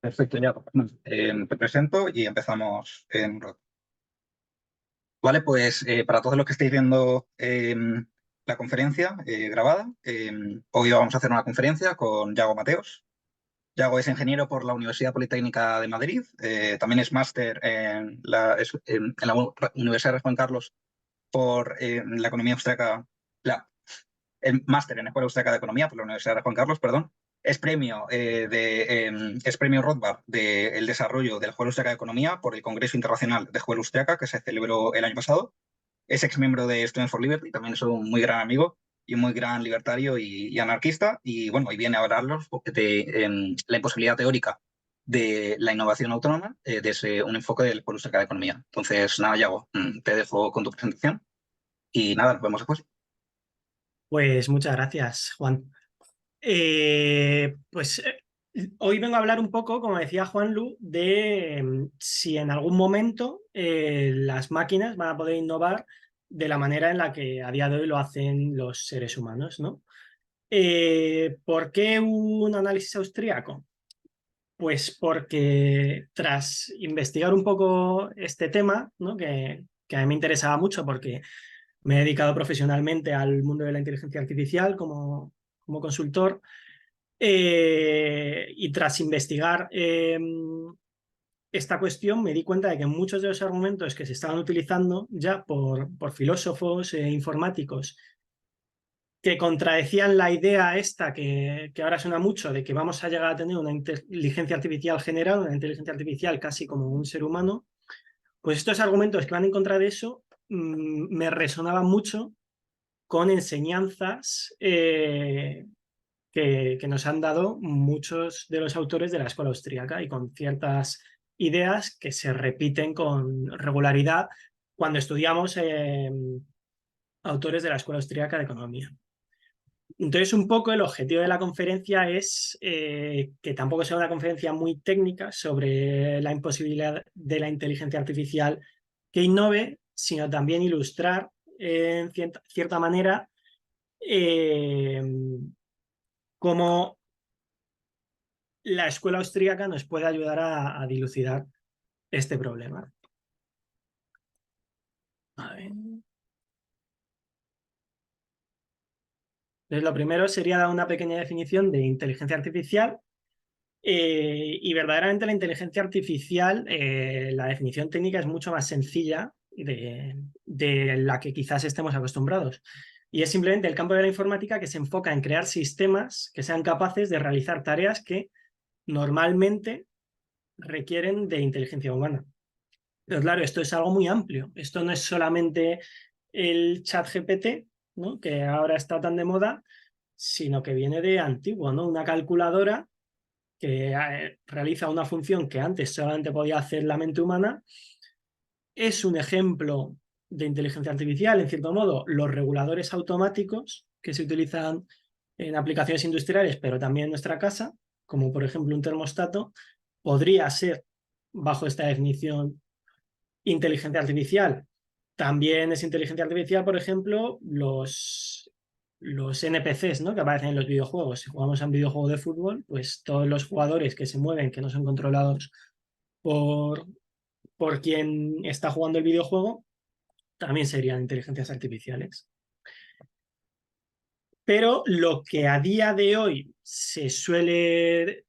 Perfecto, ya. Te presento y empezamos en un rato. Vale, pues para todos los que estáis viendo la conferencia grabada, hoy vamos a hacer una conferencia con Yago Mateos. Yago es ingeniero por la Universidad Politécnica de Madrid, también es máster en la Universidad de Juan Carlos por la economía austríaca, el máster en Escuela Austríaca de Economía por la Universidad de Juan Carlos, perdón. Es premio Rothbard del desarrollo de la Escuela Austríaca de Economía por el Congreso Internacional de Escuela Austríaca que se celebró el año pasado. Es exmiembro de Students for Liberty, también es un muy gran amigo y un muy gran libertario y anarquista. Y bueno, hoy viene a hablarnos de la imposibilidad teórica de la innovación autónoma desde un enfoque de la Escuela Austríaca de Economía. Entonces, nada, Yago, te dejo con tu presentación y nada, nos vemos después. Pues muchas gracias, Juan. Hoy vengo a hablar un poco, como decía Juanlu, de si en algún momento las máquinas van a poder innovar de la manera en la que a día de hoy lo hacen los seres humanos, ¿no? ¿Por qué un análisis austríaco? Pues porque tras investigar un poco este tema, ¿no? que a mí me interesaba mucho porque me he dedicado profesionalmente al mundo de la inteligencia artificial como consultor, y tras investigar esta cuestión me di cuenta de que muchos de los argumentos que se estaban utilizando ya por filósofos informáticos que contradecían la idea esta que ahora suena mucho de que vamos a llegar a tener una inteligencia artificial general, una inteligencia artificial casi como un ser humano, pues estos argumentos que van en contra de eso me resonaban mucho con enseñanzas que nos han dado muchos de los autores de la escuela austríaca y con ciertas ideas que se repiten con regularidad cuando estudiamos autores de la escuela austríaca de economía. Entonces, un poco el objetivo de la conferencia es que tampoco sea una conferencia muy técnica sobre la imposibilidad de la inteligencia artificial que innove, sino también ilustrar en cierta manera eh, cómo la escuela austríaca nos puede ayudar a dilucidar este problema. A ver. Entonces, lo primero sería dar una pequeña definición de inteligencia artificial. Y verdaderamente la inteligencia artificial, la definición técnica es mucho más sencilla de la que quizás estemos acostumbrados. Y es simplemente el campo de la informática que se enfoca en crear sistemas que sean capaces de realizar tareas que normalmente requieren de inteligencia humana. Pero claro, esto es algo muy amplio. Esto no es solamente el chat GPT, ¿no? Que ahora está tan de moda, sino que viene de antiguo, ¿no? Una calculadora que realiza una función que antes solamente podía hacer la mente humana, es un ejemplo de inteligencia artificial, en cierto modo. Los reguladores automáticos que se utilizan en aplicaciones industriales, pero también en nuestra casa, como por ejemplo un termostato, podría ser, bajo esta definición, inteligencia artificial. También es inteligencia artificial, por ejemplo, los NPCs, ¿no? Que aparecen en los videojuegos. Si jugamos a un videojuego de fútbol, pues todos los jugadores que se mueven, que no son controlados por, por quien está jugando el videojuego, también serían inteligencias artificiales. Pero lo que a día de hoy se suele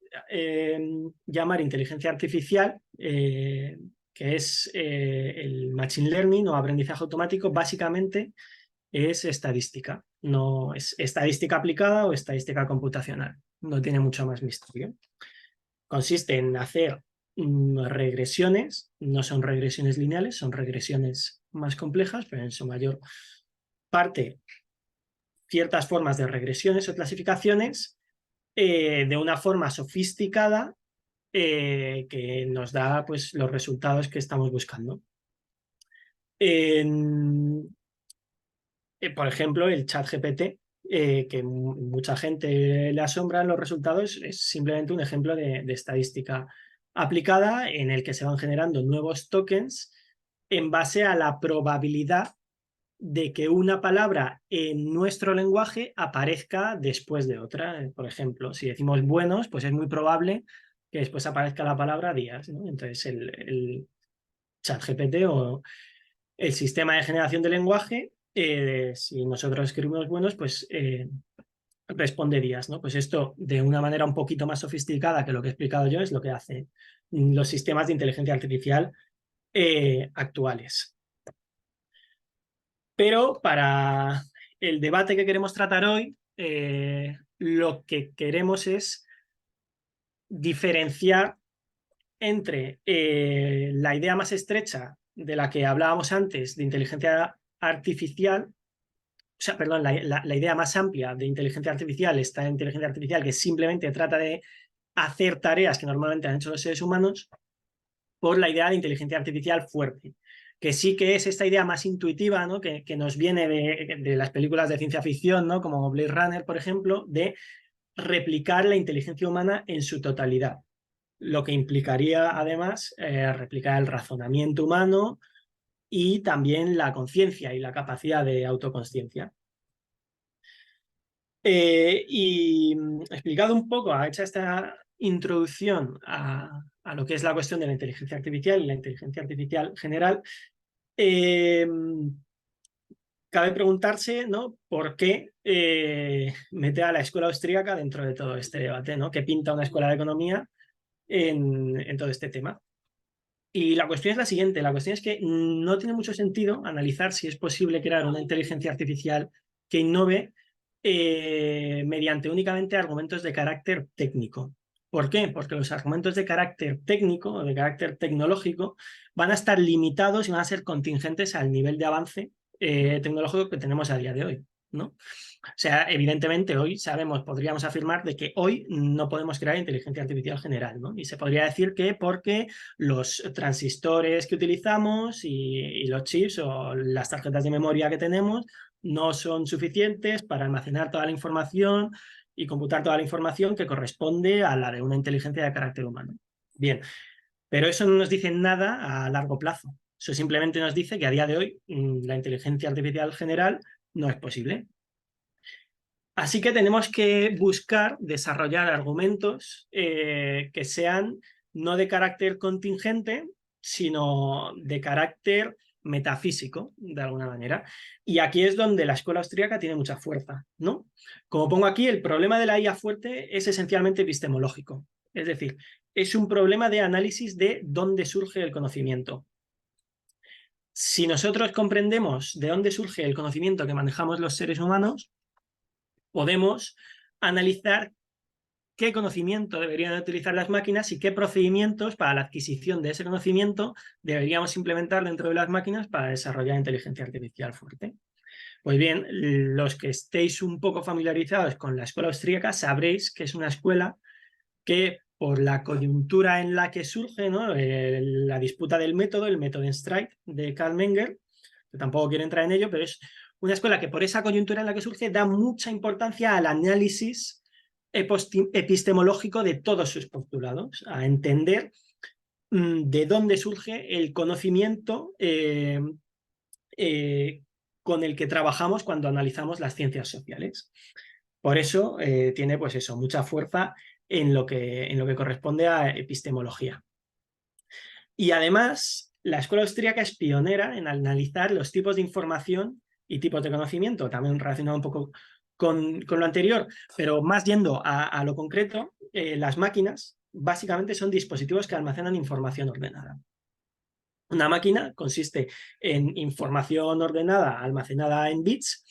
llamar inteligencia artificial, que es el machine learning o aprendizaje automático, básicamente es estadística. No es estadística aplicada o estadística computacional. No tiene mucho más misterio. Consiste en hacer regresiones, no son regresiones lineales, son regresiones más complejas, pero en su mayor parte ciertas formas de regresiones o clasificaciones de una forma sofisticada que nos da pues, los resultados que estamos buscando. Por ejemplo, el chat GPT, que mucha gente le asombra los resultados, es simplemente un ejemplo de estadística aplicada en el que se van generando nuevos tokens en base a la probabilidad de que una palabra en nuestro lenguaje aparezca después de otra. Por ejemplo, si decimos buenos, pues es muy probable que después aparezca la palabra días, ¿no? Entonces el ChatGPT o el sistema de generación de lenguaje, si nosotros escribimos buenos, pues responde días, ¿no? Pues esto, de una manera un poquito más sofisticada que lo que he explicado yo, es lo que hacen los sistemas de inteligencia artificial actuales. Pero para el debate que queremos tratar hoy, lo que queremos es diferenciar entre la idea más estrecha de la que hablábamos antes de inteligencia artificial, o sea, perdón, la idea más amplia de inteligencia artificial, esta inteligencia artificial que simplemente trata de hacer tareas que normalmente han hecho los seres humanos, por la idea de inteligencia artificial fuerte, que sí que es esta idea más intuitiva, ¿no? que nos viene de las películas de ciencia ficción, ¿no? Como Blade Runner, por ejemplo, de replicar la inteligencia humana en su totalidad, lo que implicaría además replicar el razonamiento humano y también la conciencia y la capacidad de autoconsciencia. Y explicado un poco, ha hecho esta introducción a lo que es la cuestión de la inteligencia artificial y la inteligencia artificial general, eh, cabe preguntarse, ¿no?, por qué meter a la escuela austríaca dentro de todo este debate, ¿no? ¿Qué pinta una escuela de economía en todo este tema? Y la cuestión es la siguiente, la cuestión es que no tiene mucho sentido analizar si es posible crear una inteligencia artificial que innove mediante únicamente argumentos de carácter técnico. ¿Por qué? Porque los argumentos de carácter técnico o de carácter tecnológico van a estar limitados y van a ser contingentes al nivel de avance tecnológico que tenemos a día de hoy, ¿no? O sea, evidentemente hoy sabemos, podríamos afirmar de que hoy no podemos crear inteligencia artificial general, ¿no? Y se podría decir que porque los transistores que utilizamos y los chips o las tarjetas de memoria que tenemos no son suficientes para almacenar toda la información y computar toda la información que corresponde a la de una inteligencia de carácter humano. Bien, pero eso no nos dice nada a largo plazo. Eso simplemente nos dice que a día de hoy la inteligencia artificial general no es posible. Así que tenemos que buscar desarrollar argumentos que sean no de carácter contingente, sino de carácter metafísico, de alguna manera. Y aquí es donde la escuela austríaca tiene mucha fuerza, ¿no? Como pongo aquí, el problema de la IA fuerte es esencialmente epistemológico. Es decir, es un problema de análisis de dónde surge el conocimiento. Si nosotros comprendemos de dónde surge el conocimiento que manejamos los seres humanos, podemos analizar qué conocimiento deberían utilizar las máquinas y qué procedimientos para la adquisición de ese conocimiento deberíamos implementar dentro de las máquinas para desarrollar inteligencia artificial fuerte. Pues bien, los que estéis un poco familiarizados con la escuela austríaca sabréis que es una escuela que por la coyuntura en la que surge, ¿no?, la disputa del método, el Methodenstreit de Karl Menger, que tampoco quiero entrar en ello, pero es una escuela que por esa coyuntura en la que surge da mucha importancia al análisis epistemológico de todos sus postulados, a entender de dónde surge el conocimiento con el que trabajamos cuando analizamos las ciencias sociales. Por eso tiene, pues eso, mucha fuerza en lo que corresponde a epistemología. Y además, la escuela austríaca es pionera en analizar los tipos de información y tipos de conocimiento, también relacionado un poco con lo anterior, pero más yendo a lo concreto, las máquinas básicamente son dispositivos que almacenan información ordenada. Una máquina consiste en información ordenada almacenada en bits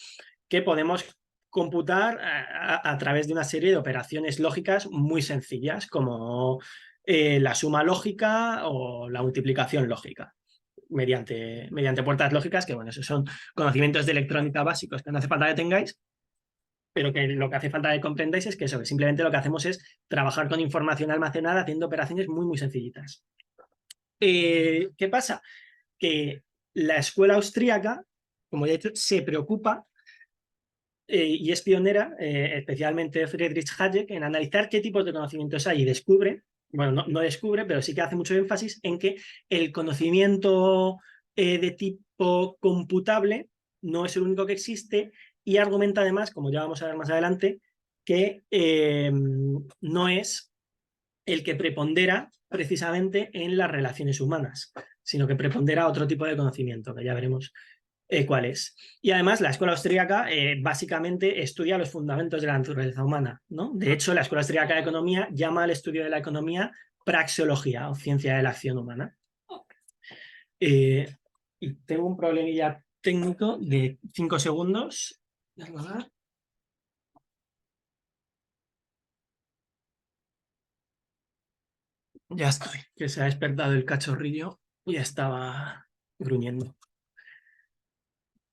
que podemos computar a través de una serie de operaciones lógicas muy sencillas, como la suma lógica o la multiplicación lógica, mediante puertas lógicas, que bueno, esos son conocimientos de electrónica básicos que no hace falta que tengáis, pero que lo que hace falta que comprendáis es que eso, que simplemente lo que hacemos es trabajar con información almacenada haciendo operaciones muy, muy sencillitas. ¿Qué pasa? Que la escuela austríaca, como ya he dicho, se preocupa y es pionera, especialmente Friedrich Hayek, en analizar qué tipos de conocimientos hay y descubre, bueno, no descubre, pero sí que hace mucho énfasis en que el conocimiento de tipo computable no es el único que existe y argumenta además, como ya vamos a ver más adelante, que no es el que prepondera precisamente en las relaciones humanas, sino que prepondera otro tipo de conocimiento, que ya veremos cuál es. Y además la escuela austríaca básicamente estudia los fundamentos de la naturaleza humana, ¿no? De hecho, la escuela austríaca de economía llama al estudio de la economía praxeología o ciencia de la acción humana. Y tengo un problemilla técnico de 5 segundos. Ya estoy, que se ha despertado el cachorrillo y ya estaba gruñendo.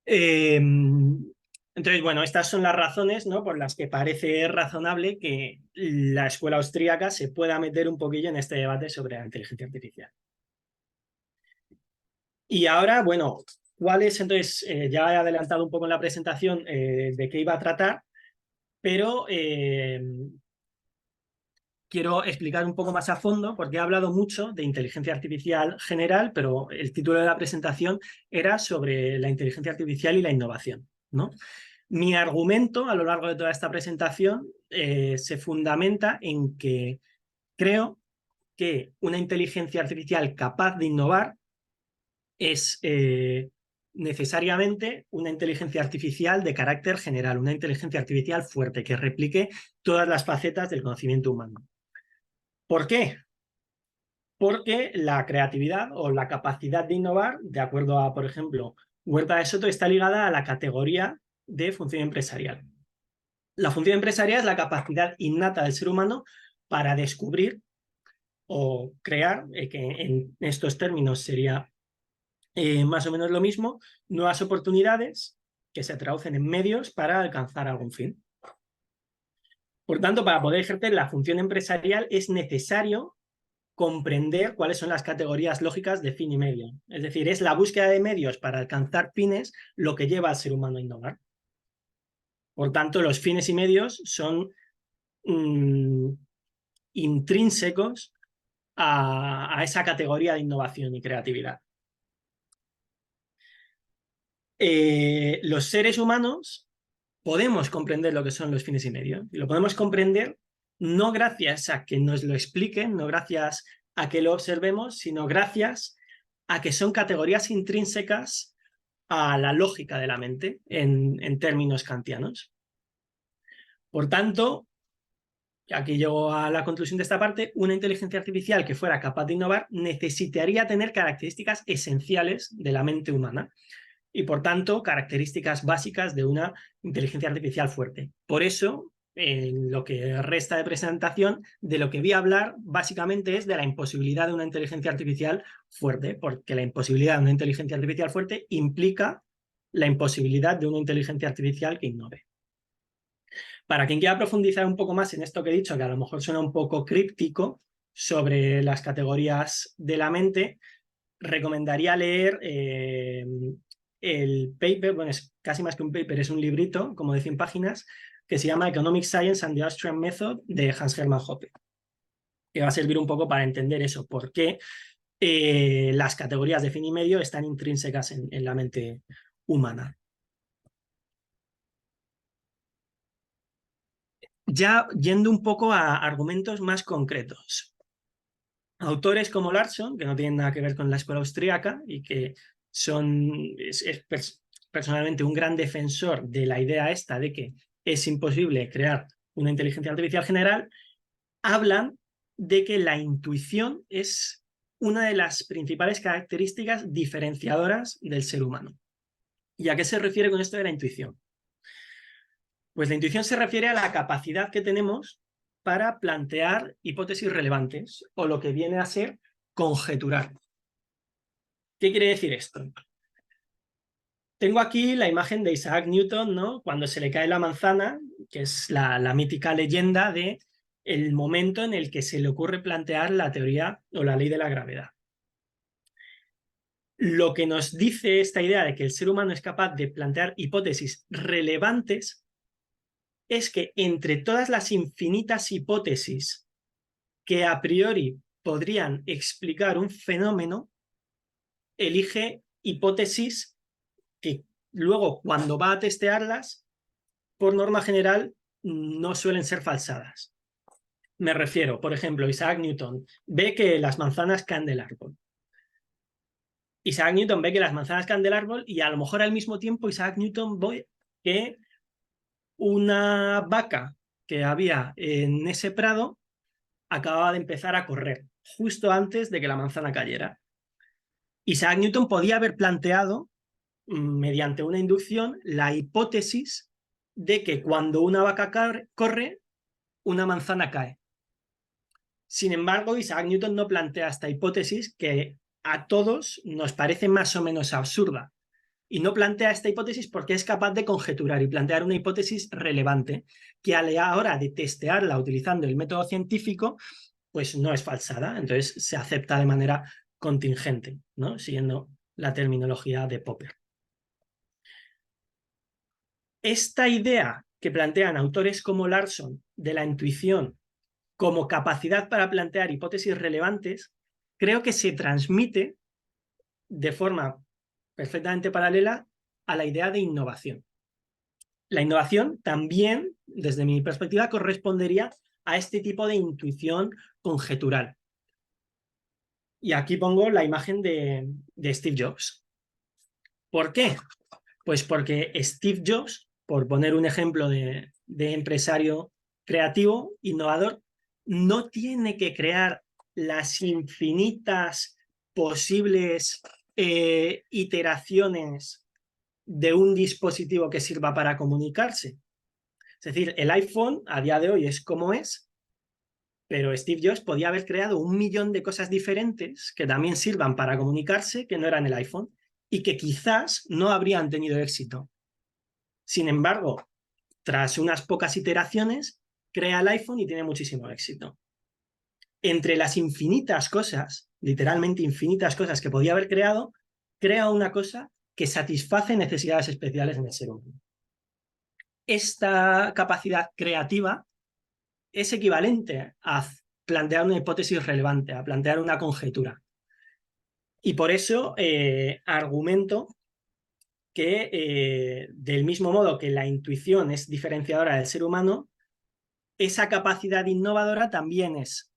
Entonces, bueno, estas son las razones, ¿no?, por las que parece razonable que la escuela austríaca se pueda meter un poquillo en este debate sobre la inteligencia artificial. Y ahora, bueno, ¿cuál es? Entonces, ya he adelantado un poco en la presentación de qué iba a tratar, pero quiero explicar un poco más a fondo, porque he hablado mucho de inteligencia artificial general, pero el título de la presentación era sobre la inteligencia artificial y la innovación, ¿no? Mi argumento a lo largo de toda esta presentación se fundamenta en que creo que una inteligencia artificial capaz de innovar es necesariamente una inteligencia artificial de carácter general, una inteligencia artificial fuerte que replique todas las facetas del conocimiento humano. ¿Por qué? Porque la creatividad o la capacidad de innovar, de acuerdo a, por ejemplo, Huerta de Soto, está ligada a la categoría de función empresarial. La función empresarial es la capacidad innata del ser humano para descubrir o crear, que en estos términos sería más o menos lo mismo, nuevas oportunidades que se traducen en medios para alcanzar algún fin. Por tanto, para poder ejercer la función empresarial es necesario comprender cuáles son las categorías lógicas de fin y medio. Es decir, es la búsqueda de medios para alcanzar fines lo que lleva al ser humano a innovar. Por tanto, los fines y medios son intrínsecos a esa categoría de innovación y creatividad. Los seres humanos podemos comprender lo que son los fines y medios. Y lo podemos comprender no gracias a que nos lo expliquen, no gracias a que lo observemos, sino gracias a que son categorías intrínsecas a la lógica de la mente en términos kantianos. Por tanto, aquí llego a la conclusión de esta parte, una inteligencia artificial que fuera capaz de innovar necesitaría tener características esenciales de la mente humana y, por tanto, características básicas de una inteligencia artificial fuerte. Por eso, en lo que resta de presentación, de lo que voy a hablar básicamente es de la imposibilidad de una inteligencia artificial fuerte, porque la imposibilidad de una inteligencia artificial fuerte implica la imposibilidad de una inteligencia artificial que innove. Para quien quiera profundizar un poco más en esto que he dicho, que a lo mejor suena un poco críptico sobre las categorías de la mente, recomendaría leer el paper, bueno, es casi más que un paper, es un librito como de 100 páginas, que se llama Economic Science and the Austrian Method, de Hans Hermann Hoppe, que va a servir un poco para entender eso, por qué las categorías de fin y medio están intrínsecas en la mente humana. Ya yendo un poco a argumentos más concretos. Autores como Larsson, que no tienen nada que ver con la escuela austríaca y que es personalmente un gran defensor de la idea esta de que es imposible crear una inteligencia artificial general, hablan de que la intuición es una de las principales características diferenciadoras del ser humano. ¿Y a qué se refiere con esto de la intuición? Pues la intuición se refiere a la capacidad que tenemos para plantear hipótesis relevantes o lo que viene a ser conjeturar. ¿Qué quiere decir esto? Tengo aquí la imagen de Isaac Newton, ¿no?, cuando se le cae la manzana, que es la mítica leyenda de el momento en el que se le ocurre plantear la teoría o la ley de la gravedad. Lo que nos dice esta idea de que el ser humano es capaz de plantear hipótesis relevantes es que entre todas las infinitas hipótesis que a priori podrían explicar un fenómeno, elige hipótesis que luego, cuando va a testearlas, por norma general, no suelen ser falsadas. Me refiero, por ejemplo, Isaac Newton ve que las manzanas caen del árbol. Isaac Newton ve que las manzanas caen del árbol y a lo mejor al mismo tiempo Isaac Newton ve que una vaca que había en ese prado acababa de empezar a correr justo antes de que la manzana cayera. Isaac Newton podía haber planteado, mediante una inducción, la hipótesis de que cuando una vaca corre, una manzana cae. Sin embargo, Isaac Newton no plantea esta hipótesis que a todos nos parece más o menos absurda. Y no plantea esta hipótesis porque es capaz de conjeturar y plantear una hipótesis relevante que a la hora de testearla utilizando el método científico, pues no es falsada. Entonces se acepta de manera contingente, ¿no? Siguiendo la terminología de Popper. Esta idea que plantean autores como Larson de la intuición como capacidad para plantear hipótesis relevantes, creo que se transmite de forma perfectamente paralela a la idea de innovación. La innovación también, desde mi perspectiva, correspondería a este tipo de intuición conjetural. Y aquí pongo la imagen de Steve Jobs. ¿Por qué? Pues porque Steve Jobs, por poner un ejemplo de empresario creativo, innovador, no tiene que crear las infinitas posibles iteraciones de un dispositivo que sirva para comunicarse. Es decir, el iPhone a día de hoy es como es, pero Steve Jobs podía haber creado 1 millón de cosas diferentes que también sirvan para comunicarse, que no eran el iPhone, y que quizás no habrían tenido éxito. Sin embargo, tras unas pocas iteraciones, crea el iPhone y tiene muchísimo éxito. Entre las infinitas cosas, literalmente infinitas cosas que podía haber creado, crea una cosa que satisface necesidades especiales en el ser humano. Esta capacidad creativa es equivalente a plantear una hipótesis relevante, a plantear una conjetura. Y por eso argumento que del mismo modo que la intuición es diferenciadora del ser humano, esa capacidad innovadora también es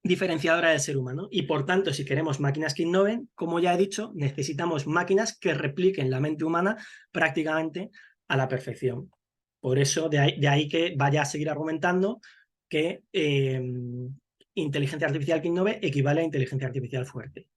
diferenciadora del ser humano. Y por tanto, si queremos máquinas que innoven, como ya he dicho, necesitamos máquinas que repliquen la mente humana prácticamente a la perfección. Por eso, de ahí que vaya a seguir argumentando que inteligencia artificial que innove equivale a inteligencia artificial fuerte.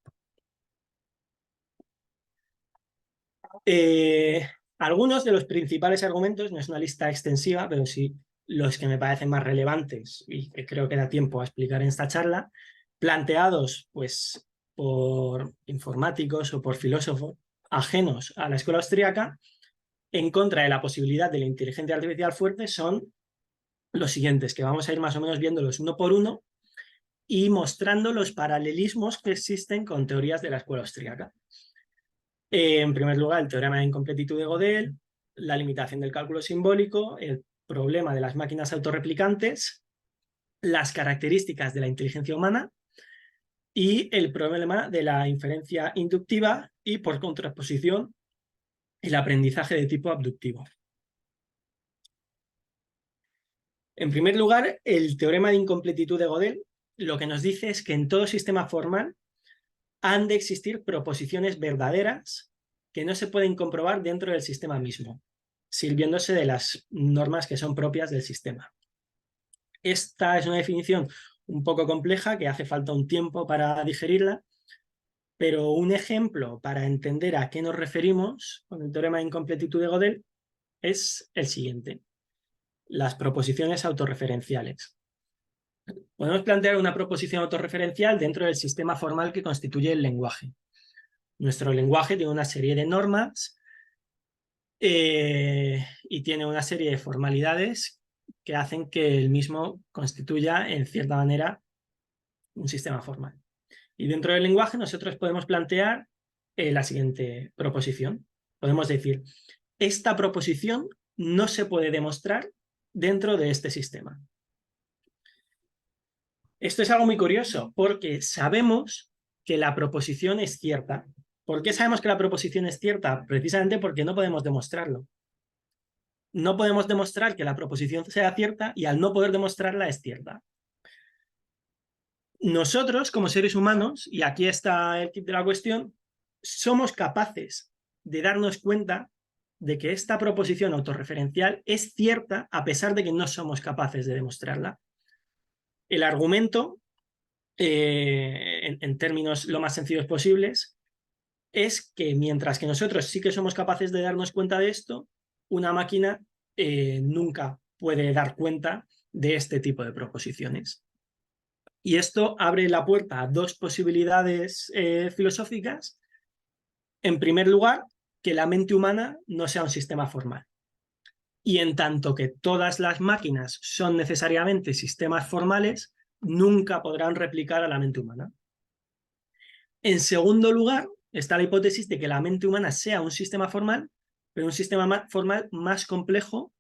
Algunos de los principales argumentos, no es una lista extensiva, pero sí los que me parecen más relevantes y que creo que da tiempo a explicar en esta charla, planteados pues por informáticos o por filósofos ajenos a la escuela austríaca en contra de la posibilidad de la inteligencia artificial fuerte, son los siguientes, que vamos a ir más o menos viéndolos uno por uno y mostrando los paralelismos que existen con teorías de la escuela austríaca. En primer lugar, el teorema de incompletitud de Gödel, la limitación del cálculo simbólico, el problema de las máquinas autorreplicantes, las características de la inteligencia humana y el problema de la inferencia inductiva y, por contraposición, el aprendizaje de tipo abductivo. En primer lugar, el teorema de incompletitud de Gödel lo que nos dice es que en todo sistema formal han de existir proposiciones verdaderas que no se pueden comprobar dentro del sistema mismo, sirviéndose de las normas que son propias del sistema. Esta es una definición un poco compleja que hace falta un tiempo para digerirla, pero un ejemplo para entender a qué nos referimos con el teorema de incompletitud de Gödel es el siguiente: las proposiciones autorreferenciales. Podemos plantear una proposición autorreferencial dentro del sistema formal que constituye el lenguaje. Nuestro lenguaje tiene una serie de normas y tiene una serie de formalidades que hacen que el mismo constituya, en cierta manera, un sistema formal. Y dentro del lenguaje nosotros podemos plantear la siguiente proposición. Podemos decir, esta proposición no se puede demostrar dentro de este sistema. Esto es algo muy curioso porque sabemos que la proposición es cierta. ¿Por qué sabemos que la proposición es cierta? Precisamente porque no podemos demostrarlo. no podemos demostrar que la proposición sea cierta y al no poder demostrarla es cierta. Nosotros, como seres humanos, y aquí está el kit de la cuestión, somos capaces de darnos cuenta de que esta proposición autorreferencial es cierta a pesar de que no somos capaces de demostrarla. El argumento, en términos lo más sencillos posibles, es que mientras que nosotros sí que somos capaces de darnos cuenta de esto, una máquina nunca puede dar cuenta de este tipo de proposiciones. Y esto abre la puerta a dos posibilidades filosóficas. En primer lugar, que la mente humana no sea un sistema formal. Y en tanto que todas las máquinas son necesariamente sistemas formales, nunca podrán replicar a la mente humana. En segundo lugar, está la hipótesis de que la mente humana sea un sistema formal, pero un sistema formal más complejo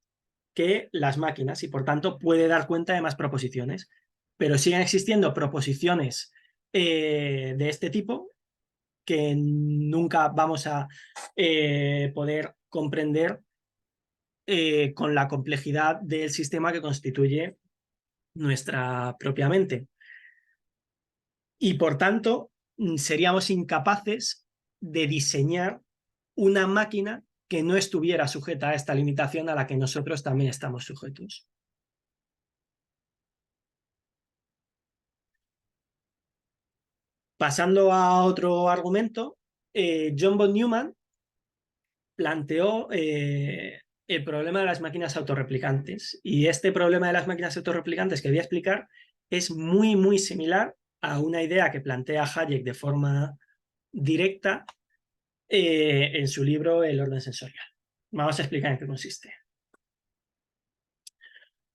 que las máquinas y por tanto puede dar cuenta de más proposiciones. Pero siguen existiendo proposiciones de este tipo que nunca vamos a poder comprender con la complejidad del sistema que constituye nuestra propia mente. Y por tanto, seríamos incapaces de diseñar una máquina que no estuviera sujeta a esta limitación a la que nosotros también estamos sujetos. Pasando a otro argumento, John von Neumann planteó el problema de las máquinas autorreplicantes. Y este problema de las máquinas autorreplicantes que voy a explicar es muy, muy similar a una idea que plantea Hayek de forma directa en su libro El orden sensorial. Vamos a explicar en qué consiste.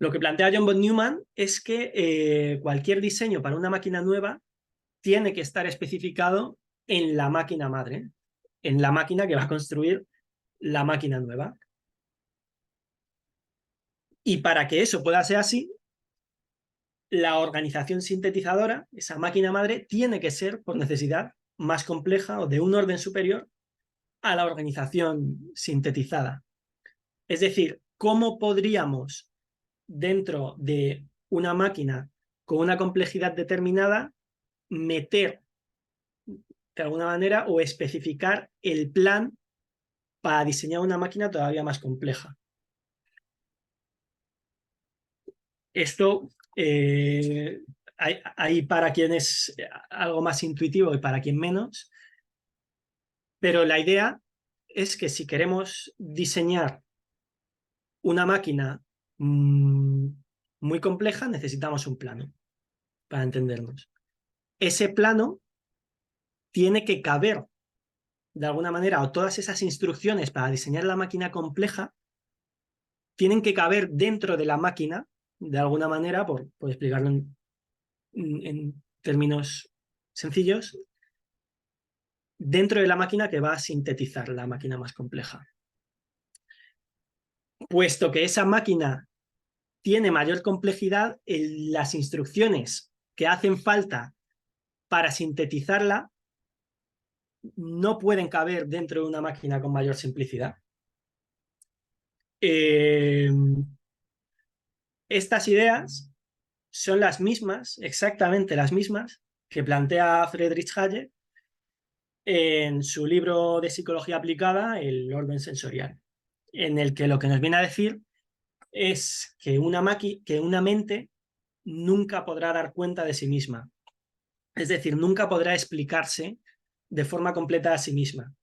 Lo que plantea John von Neumann es que cualquier diseño para una máquina nueva tiene que estar especificado en la máquina madre, en la máquina que va a construir la máquina nueva. Y para que eso pueda ser así, la organización sintetizadora, esa máquina madre, tiene que ser, por necesidad, más compleja o de un orden superior a la organización sintetizada. Es decir, ¿cómo podríamos, dentro de una máquina con una complejidad determinada, meter de alguna manera o especificar el plan para diseñar una máquina todavía más compleja? Esto hay para quien es algo más intuitivo y para quien menos, pero la idea es que si queremos diseñar una máquina muy compleja, necesitamos un plano para entendernos. Ese plano tiene que caber de alguna manera, o todas esas instrucciones para diseñar la máquina compleja tienen que caber dentro de la máquina de alguna manera, por explicarlo en términos sencillos, dentro de la máquina que va a sintetizar la máquina más compleja. Puesto que esa máquina tiene mayor complejidad, las instrucciones que hacen falta para sintetizarla no pueden caber dentro de una máquina con mayor simplicidad. Estas ideas son las mismas, exactamente las mismas, que plantea Friedrich Hayek en su libro de psicología aplicada, El orden sensorial, en el que lo que nos viene a decir es que una mente nunca podrá dar cuenta de sí misma. Es decir, nunca podrá explicarse de forma completa a sí misma.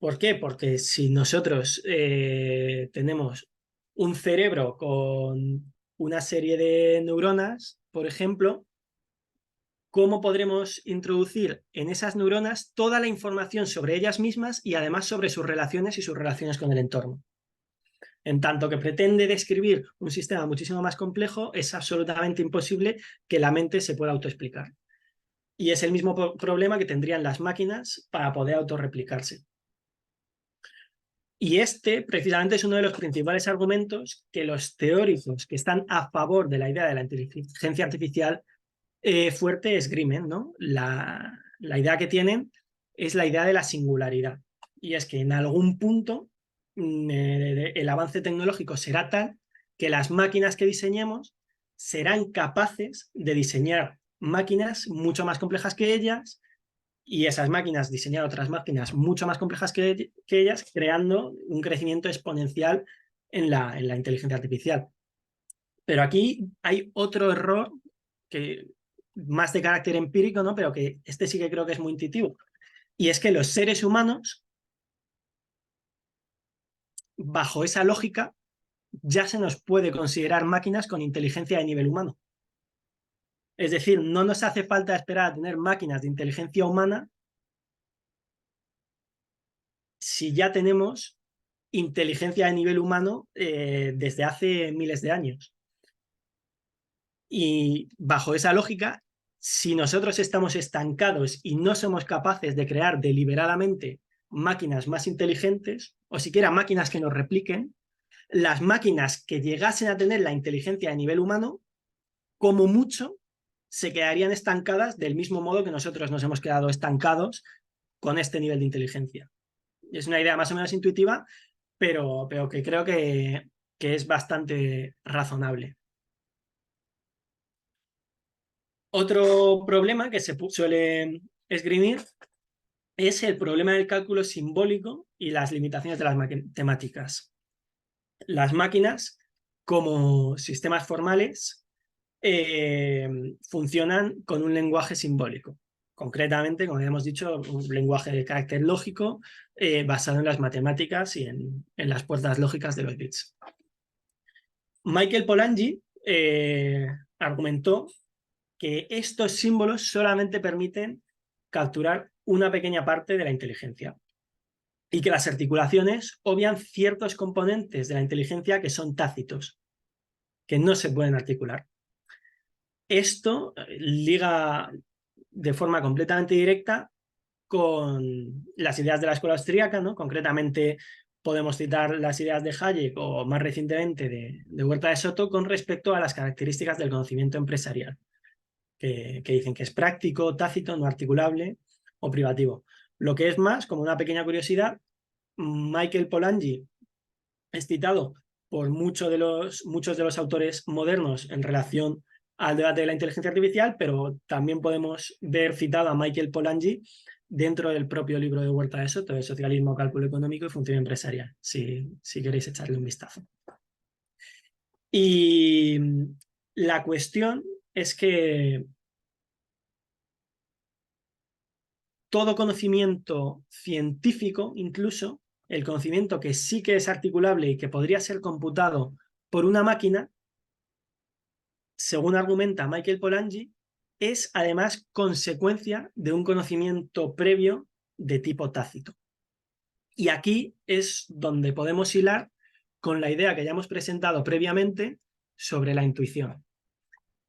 ¿Por qué? Porque si nosotros tenemos un cerebro con una serie de neuronas, por ejemplo, ¿cómo podremos introducir en esas neuronas toda la información sobre ellas mismas y además sobre sus relaciones y sus relaciones con el entorno? En tanto que pretende describir un sistema muchísimo más complejo, es absolutamente imposible que la mente se pueda autoexplicar. Y es el mismo problema que tendrían las máquinas para poder autorreplicarse. Y este, precisamente, es uno de los principales argumentos que los teóricos que están a favor de la idea de la inteligencia artificial fuerte esgrimen, ¿no? La idea que tienen es la idea de la singularidad. Y es que en algún punto el avance tecnológico será tal que las máquinas que diseñemos serán capaces de diseñar máquinas mucho más complejas que ellas, y esas máquinas diseñar otras máquinas mucho más complejas que ellas, creando un crecimiento exponencial en la inteligencia artificial. Pero aquí hay otro error que más de carácter empírico, ¿no? Pero que este sí que creo que es muy intuitivo. Y es que los seres humanos, bajo esa lógica, ya se nos puede considerar máquinas con inteligencia de nivel humano. Es decir, no nos hace falta esperar a tener máquinas de inteligencia humana si ya tenemos inteligencia de nivel humano desde hace miles de años. Y bajo esa lógica, si nosotros estamos estancados y no somos capaces de crear deliberadamente máquinas más inteligentes, o siquiera máquinas que nos repliquen, las máquinas que llegasen a tener la inteligencia de nivel humano, como mucho, se quedarían estancadas del mismo modo que nosotros nos hemos quedado estancados con este nivel de inteligencia. Es una idea más o menos intuitiva, pero que creo que es bastante razonable. Otro problema que se suele esgrimir es el problema del cálculo simbólico y las limitaciones de las matemáticas. Las máquinas, como sistemas formales, funcionan con un lenguaje simbólico. Concretamente, como hemos dicho, un lenguaje de carácter lógico basado en las matemáticas y en las puertas lógicas de los bits. Michael Polanyi argumentó que estos símbolos solamente permiten capturar una pequeña parte de la inteligencia y que las articulaciones obvian ciertos componentes de la inteligencia que son tácitos, que no se pueden articular. Esto liga de forma completamente directa con las ideas de la escuela austríaca, ¿no? Concretamente podemos citar las ideas de Hayek o más recientemente de Huerta de Soto con respecto a las características del conocimiento empresarial, que dicen que es práctico, tácito, no articulable o privativo. Lo que es más, como una pequeña curiosidad, Michael Polanyi es citado por muchos de los autores modernos en relación al debate de la inteligencia artificial, pero también podemos ver citado a Michael Polanyi dentro del propio libro de Huerta de Soto, de Socialismo, Cálculo Económico y Función Empresarial, si queréis echarle un vistazo. Y la cuestión es que todo conocimiento científico, incluso el conocimiento que sí que es articulable y que podría ser computado por una máquina, según argumenta Michael Polanyi, es además consecuencia de un conocimiento previo de tipo tácito. Y aquí es donde podemos hilar con la idea que ya hemos presentado previamente sobre la intuición.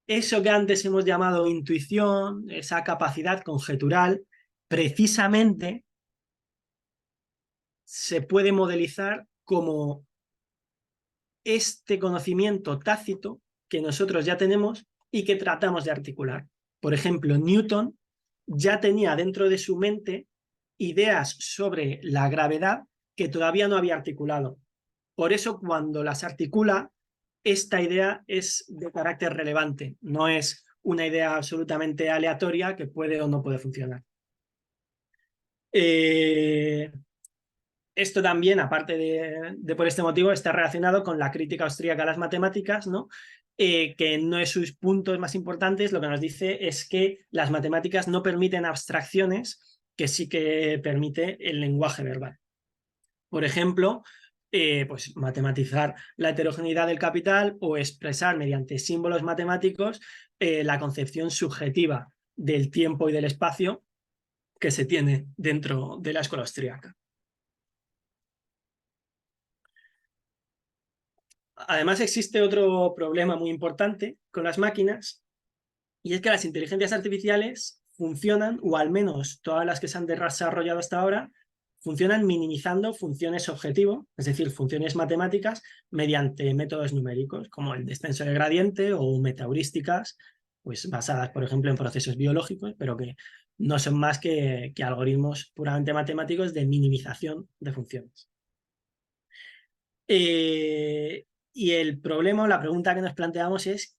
Eso que antes hemos llamado intuición, esa capacidad conjetural, precisamente se puede modelizar como este conocimiento tácito que nosotros ya tenemos y que tratamos de articular. Por ejemplo, Newton ya tenía dentro de su mente ideas sobre la gravedad que todavía no había articulado. Por eso, cuando las articula, esta idea es de carácter relevante, no es una idea absolutamente aleatoria que puede o no puede funcionar. Esto también, aparte de por este motivo, está relacionado con la crítica austríaca a las matemáticas, ¿no? Que en uno de sus puntos más importantes lo que nos dice es que las matemáticas no permiten abstracciones que sí que permite el lenguaje verbal. Por ejemplo, pues matematizar la heterogeneidad del capital o expresar mediante símbolos matemáticos la concepción subjetiva del tiempo y del espacio que se tiene dentro de la escuela austríaca. Además, existe otro problema muy importante con las máquinas, y es que las inteligencias artificiales funcionan, o al menos todas las que se han desarrollado hasta ahora, funcionan minimizando funciones objetivo, es decir, funciones matemáticas, mediante métodos numéricos, como el descenso de gradiente o metaheurísticas, pues basadas, por ejemplo, en procesos biológicos, pero que no son más que algoritmos puramente matemáticos de minimización de funciones. Y el problema o la pregunta que nos planteamos es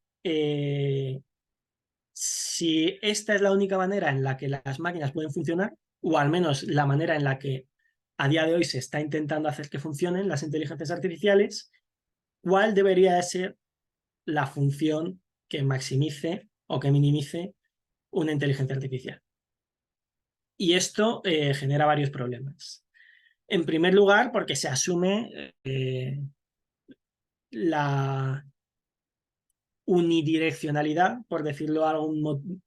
si esta es la única manera en la que las máquinas pueden funcionar, o al menos la manera en la que a día de hoy se está intentando hacer que funcionen las inteligencias artificiales, ¿cuál debería de ser la función que maximice o que minimice una inteligencia artificial? Y esto genera varios problemas. En primer lugar, porque se asume la unidireccionalidad, por decirlo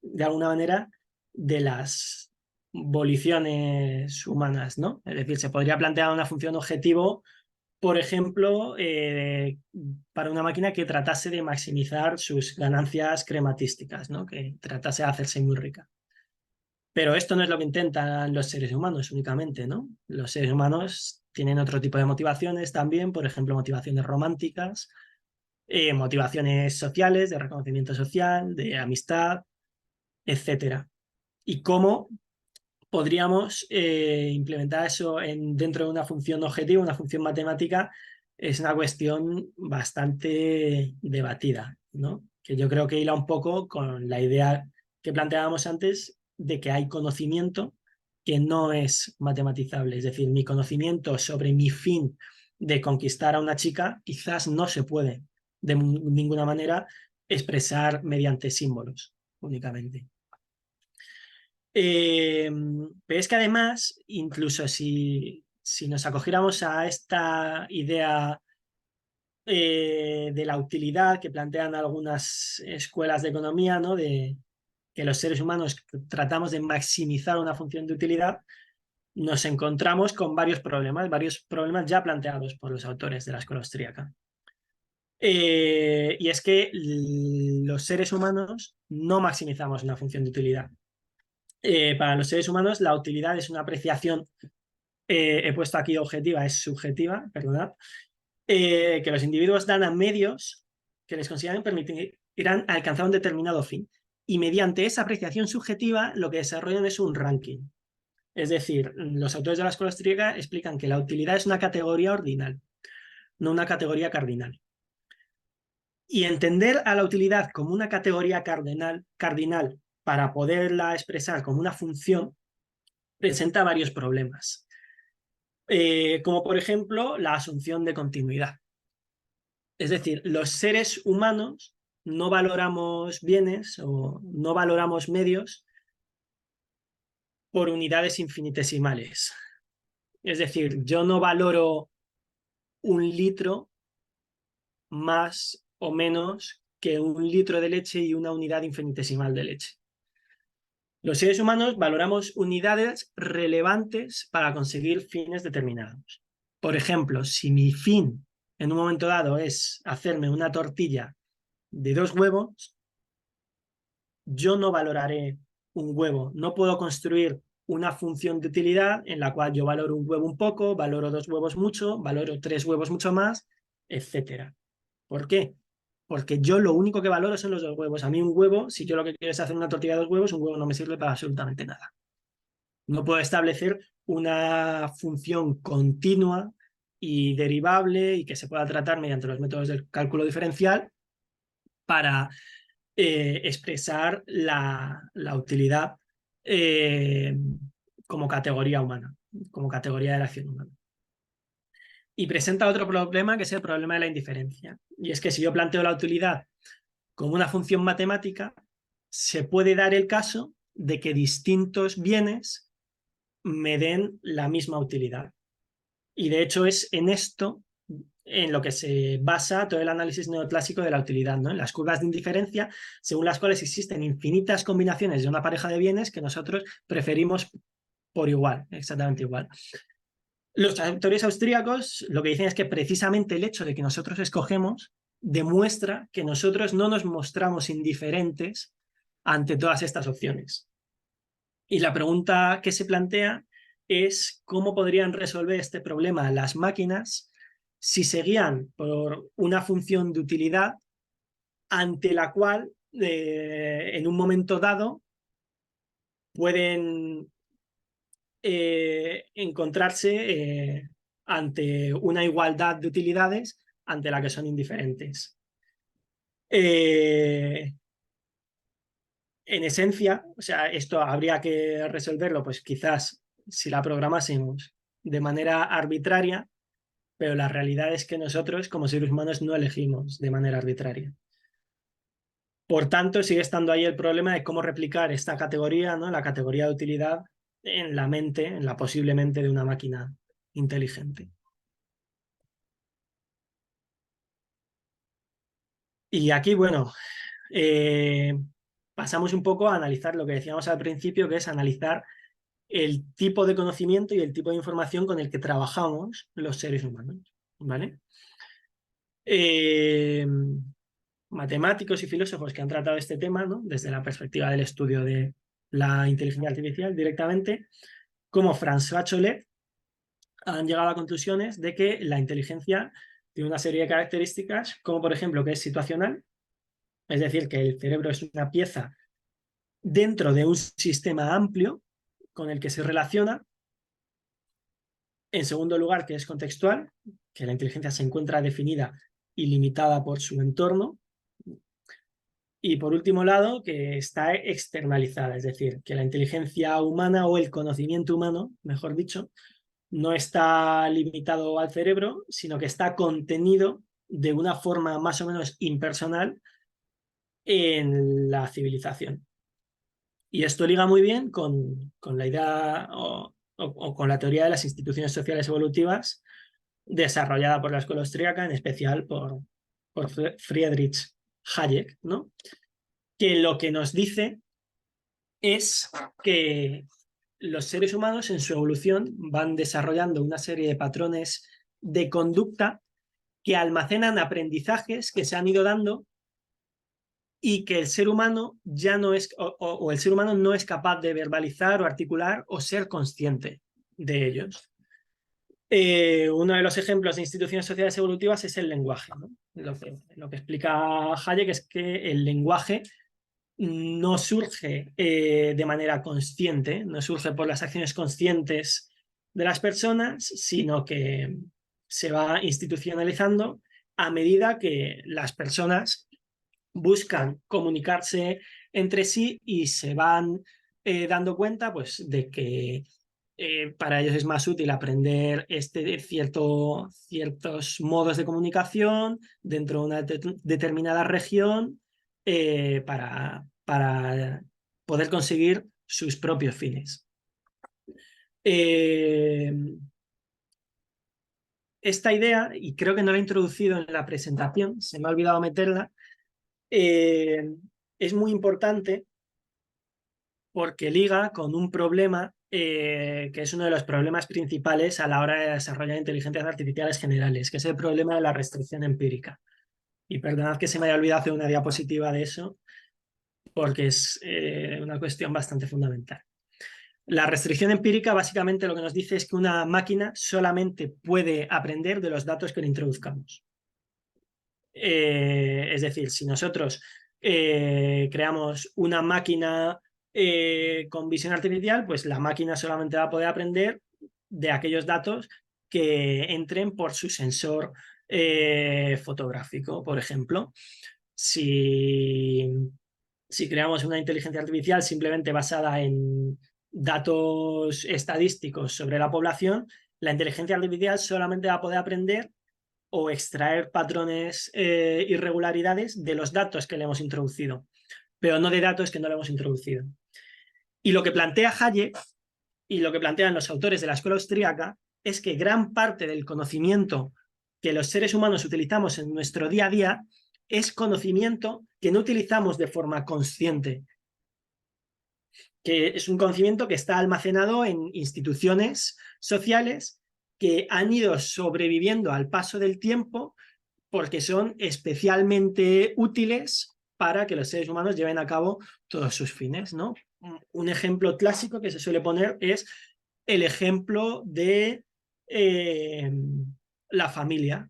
de alguna manera, de las voliciones humanas, ¿no? Es decir, se podría plantear una función objetivo, por ejemplo, para una máquina que tratase de maximizar sus ganancias crematísticas, ¿no? Que tratase de hacerse muy rica. Pero esto no es lo que intentan los seres humanos únicamente, ¿no? Los seres humanos tienen otro tipo de motivaciones también, por ejemplo, motivaciones románticas, motivaciones sociales, de reconocimiento social, de amistad, etcétera. Y cómo podríamos implementar eso dentro de una función objetiva, una función matemática, es una cuestión bastante debatida, ¿no? Que yo creo que hila un poco con la idea que planteábamos antes de que hay conocimiento que no es matematizable. Es decir, mi conocimiento sobre mi fin de conquistar a una chica quizás no se puede de ninguna manera expresar mediante símbolos únicamente. Pero es que además, incluso si nos acogiéramos a esta idea de la utilidad que plantean algunas escuelas de economía, ¿no? De que los seres humanos tratamos de maximizar una función de utilidad, nos encontramos con varios problemas ya planteados por los autores de la escuela austríaca. Y es que los seres humanos no maximizamos una función de utilidad. Para los seres humanos la utilidad es una apreciación, he puesto aquí objetiva, es subjetiva, perdonad, que los individuos dan a medios que les consideran permitirán alcanzar un determinado fin. Y mediante esa apreciación subjetiva lo que desarrollan es un ranking. Es decir, los autores de la escuela austríaca explican que la utilidad es una categoría ordinal, no una categoría cardinal. Y entender a la utilidad como una categoría cardinal para poderla expresar como una función presenta varios problemas, como por ejemplo la asunción de continuidad. Es decir, los seres humanos no valoramos bienes o no valoramos medios por unidades infinitesimales. Es decir, yo no valoro un litro más o menos que un litro de leche y una unidad infinitesimal de leche. Los seres humanos valoramos unidades relevantes para conseguir fines determinados. Por ejemplo, si mi fin en un momento dado es hacerme una tortilla de 2 huevos, yo no valoraré un huevo. No puedo construir una función de utilidad en la cual yo valoro un huevo un poco, valoro 2 huevos mucho, valoro 3 huevos mucho más, etc. ¿Por qué? Porque yo lo único que valoro son los 2 huevos. A mí un huevo, si yo lo que quiero es hacer una tortilla de 2 huevos, un huevo no me sirve para absolutamente nada. No puedo establecer una función continua y derivable y que se pueda tratar mediante los métodos del cálculo diferencial para expresar la utilidad eh, como categoría humana, como categoría de la acción humana. Y presenta otro problema, que es el problema de la indiferencia. Y es que si yo planteo la utilidad como una función matemática, se puede dar el caso de que distintos bienes me den la misma utilidad. Y de hecho es en esto en lo que se basa todo el análisis neoclásico de la utilidad, ¿no? En las curvas de indiferencia, según las cuales existen infinitas combinaciones de una pareja de bienes que nosotros preferimos por igual, exactamente igual. Los autores austríacos lo que dicen es que precisamente el hecho de que nosotros escogemos demuestra que nosotros no nos mostramos indiferentes ante todas estas opciones. Y la pregunta que se plantea es cómo podrían resolver este problema las máquinas si se guían por una función de utilidad ante la cual en un momento dado pueden encontrarse ante una igualdad de utilidades ante la que son indiferentes. En esencia, o sea, esto habría que resolverlo, pues quizás si la programásemos de manera arbitraria, pero la realidad es que nosotros como seres humanos no elegimos de manera arbitraria. Por tanto, sigue estando ahí el problema de cómo replicar esta categoría, ¿no? La categoría de utilidad en la mente, en la posible mente de una máquina inteligente. Y aquí, bueno, pasamos un poco a analizar lo que decíamos al principio, que es analizar el tipo de conocimiento y el tipo de información con el que trabajamos los seres humanos, ¿vale? Matemáticos y filósofos que han tratado este tema, ¿no? Desde la perspectiva del estudio de la inteligencia artificial directamente, como François Cholet, han llegado a conclusiones de que la inteligencia tiene una serie de características, como por ejemplo que es situacional, es decir, que el cerebro es una pieza dentro de un sistema amplio con el que se relaciona. En segundo lugar, que es contextual, que la inteligencia se encuentra definida y limitada por su entorno. Y por último lado, que está externalizada, es decir, que la inteligencia humana o el conocimiento humano, mejor dicho, no está limitado al cerebro, sino que está contenido de una forma más o menos impersonal en la civilización. Y esto liga muy bien con la idea o con la teoría de las instituciones sociales evolutivas desarrollada por la escuela austríaca, en especial por Friedrich Hayek, ¿no? Que lo que nos dice es que los seres humanos en su evolución van desarrollando una serie de patrones de conducta que almacenan aprendizajes que se han ido dando y que el ser humano ya no es, o el ser humano no es capaz de verbalizar o articular o ser consciente de ellos. Uno de los ejemplos de instituciones sociales evolutivas es el lenguaje, ¿no? Lo que explica Hayek es que el lenguaje no surge de manera consciente, no surge por las acciones conscientes de las personas, sino que se va institucionalizando a medida que las personas buscan comunicarse entre sí y se van dando cuenta pues, de que para ellos es más útil aprender ciertos modos de comunicación dentro de una determinada región para poder conseguir sus propios fines. Esta idea, y creo que no la he introducido en la presentación, se me ha olvidado meterla, es muy importante porque liga con un problema que es uno de los problemas principales a la hora de desarrollar inteligencias artificiales generales, que es el problema de la restricción empírica. Y perdonad que se me haya olvidado hacer una diapositiva de eso, porque es una cuestión bastante fundamental. La restricción empírica básicamente lo que nos dice es que una máquina solamente puede aprender de los datos que le introduzcamos. Es decir, si nosotros creamos una máquina con visión artificial, pues la máquina solamente va a poder aprender de aquellos datos que entren por su sensor fotográfico, por ejemplo. Si creamos una inteligencia artificial simplemente basada en datos estadísticos sobre la población, la inteligencia artificial solamente va a poder aprender o extraer patrones, irregularidades de los datos que le hemos introducido, pero no de datos que no le hemos introducido. Y lo que plantea Hayek y lo que plantean los autores de la escuela austríaca es que gran parte del conocimiento que los seres humanos utilizamos en nuestro día a día es conocimiento que no utilizamos de forma consciente, que es un conocimiento que está almacenado en instituciones sociales que han ido sobreviviendo al paso del tiempo porque son especialmente útiles para que los seres humanos lleven a cabo todos sus fines, ¿no? Un ejemplo clásico que se suele poner es el ejemplo de la familia.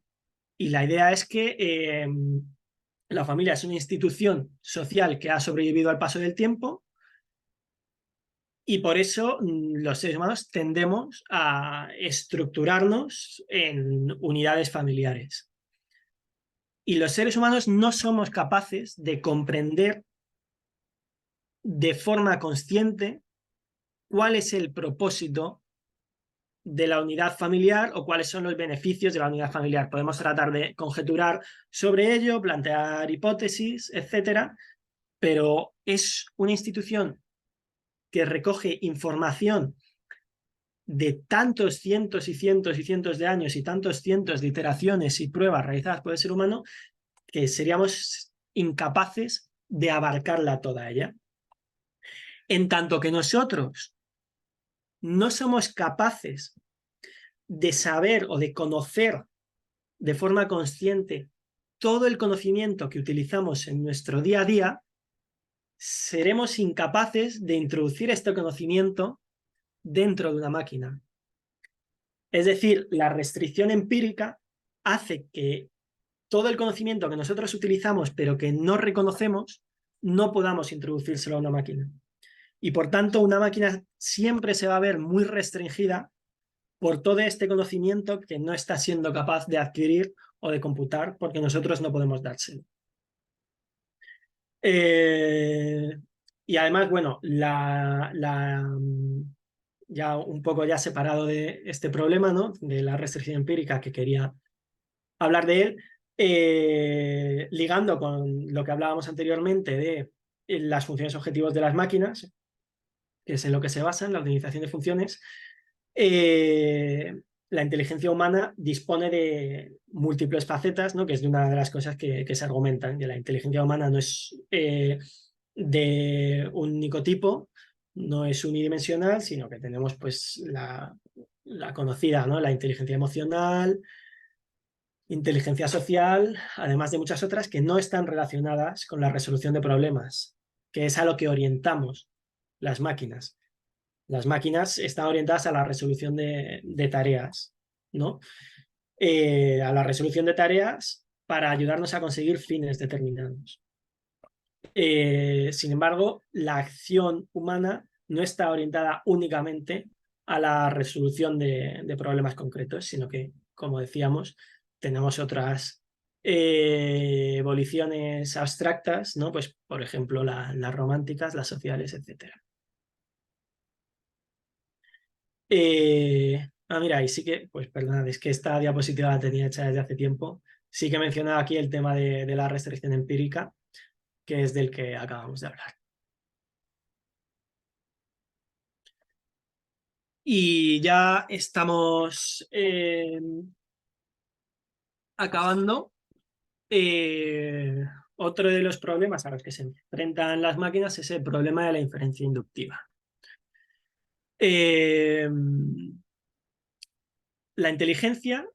Y la idea es que la familia es una institución social que ha sobrevivido al paso del tiempo Y por eso los seres humanos tendemos a estructurarnos en unidades familiares. Y los seres humanos no somos capaces de comprender de forma consciente cuál es el propósito de la unidad familiar o cuáles son los beneficios de la unidad familiar. Podemos tratar de conjeturar sobre ello, plantear hipótesis, etcétera, pero es una institución que recoge información de tantos cientos y cientos y cientos de años y tantos cientos de iteraciones y pruebas realizadas por el ser humano que seríamos incapaces de abarcarla toda ella. En tanto que nosotros no somos capaces de saber o de conocer de forma consciente todo el conocimiento que utilizamos en nuestro día a día, seremos incapaces de introducir este conocimiento dentro de una máquina. Es decir, la restricción empírica hace que todo el conocimiento que nosotros utilizamos pero que no reconocemos, no podamos introducírselo a una máquina. Y por tanto, una máquina siempre se va a ver muy restringida por todo este conocimiento que no está siendo capaz de adquirir o de computar porque nosotros no podemos dárselo. Y además, bueno, ya un poco ya separado de este problema, ¿no? De la restricción empírica que quería hablar de él, ligando con lo que hablábamos anteriormente de las funciones objetivos de las máquinas, que es en lo que se basa en la optimización de funciones, la inteligencia humana dispone de múltiples facetas, ¿no? Que es de una de las cosas que se argumentan, que la inteligencia humana no es de un único tipo, no es unidimensional, sino que tenemos pues la conocida, ¿no? La inteligencia emocional, inteligencia social, además de muchas otras que no están relacionadas con la resolución de problemas, que es a lo que orientamos las máquinas. Las máquinas están orientadas a la resolución de tareas, ¿no? A la resolución de tareas para ayudarnos a conseguir fines determinados. Sin embargo, la acción humana no está orientada únicamente a la resolución de problemas concretos, sino que, como decíamos, tenemos otras voliciones abstractas, ¿no? Pues, por ejemplo, las románticas, las sociales, etc. Mira, y sí que, pues perdonad, es que esta diapositiva la tenía hecha desde hace tiempo. Sí que mencionaba aquí el tema de la restricción empírica, que es del que acabamos de hablar. Y ya estamos acabando. Otro de los problemas a los que se enfrentan las máquinas es el problema de la inferencia inductiva. La inteligencia,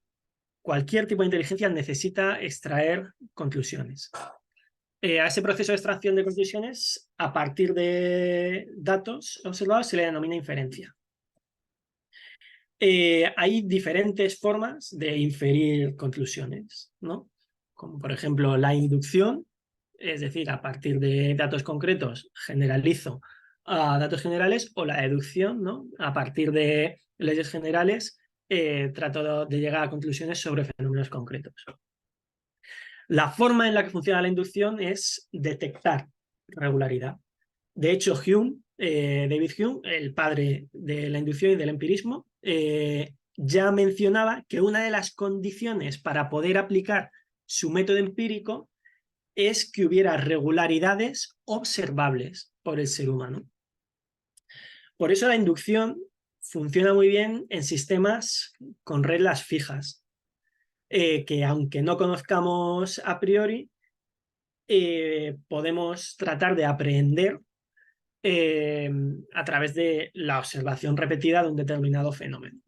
cualquier tipo de inteligencia necesita extraer conclusiones. A ese proceso de extracción de conclusiones, a partir de datos observados, se le denomina inferencia. Hay diferentes formas de inferir conclusiones, ¿no? Como por ejemplo la inducción, es decir, a partir de datos concretos generalizo a datos generales, o la deducción, ¿no? A partir de leyes generales trato de llegar a conclusiones sobre fenómenos concretos. La forma en la que funciona la inducción es detectar regularidad. De hecho, David Hume, el padre de la inducción y del empirismo, ya mencionaba que una de las condiciones para poder aplicar su método empírico es que hubiera regularidades observables por el ser humano. Por eso la inducción funciona muy bien en sistemas con reglas fijas, que aunque no conozcamos a priori, podemos tratar de aprender a través de la observación repetida de un determinado fenómeno.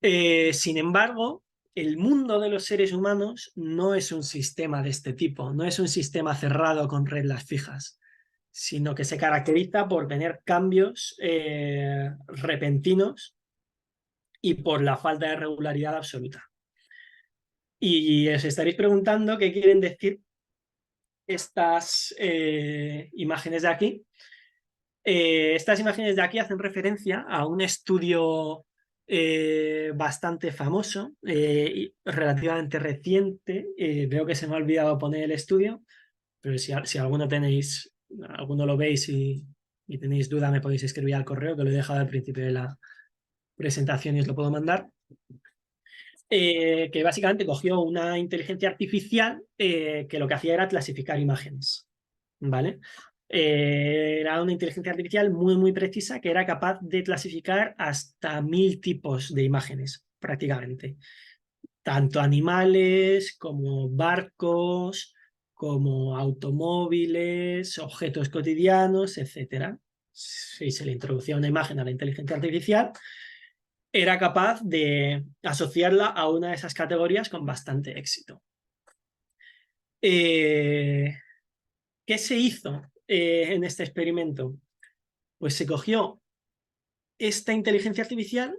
Sin embargo, el mundo de los seres humanos no es un sistema de este tipo, no es un sistema cerrado con reglas fijas, sino que se caracteriza por tener cambios repentinos y por la falta de regularidad absoluta. Y os estaréis preguntando qué quieren decir estas imágenes de aquí. Estas imágenes de aquí hacen referencia a un estudio bastante famoso y relativamente reciente. Veo que se me ha olvidado poner el estudio, pero si alguno lo veis y tenéis duda, me podéis escribir al correo, que lo he dejado al principio de la presentación y os lo puedo mandar. Que básicamente cogió una inteligencia artificial que lo que hacía era clasificar imágenes, ¿vale? Era una inteligencia artificial muy, muy precisa que era capaz de clasificar hasta 1000 tipos de imágenes, prácticamente. Tanto animales como barcos, como automóviles, objetos cotidianos, etcétera. Si se le introducía una imagen a la inteligencia artificial, era capaz de asociarla a una de esas categorías con bastante éxito. ¿Qué se hizo en este experimento? Pues se cogió esta inteligencia artificial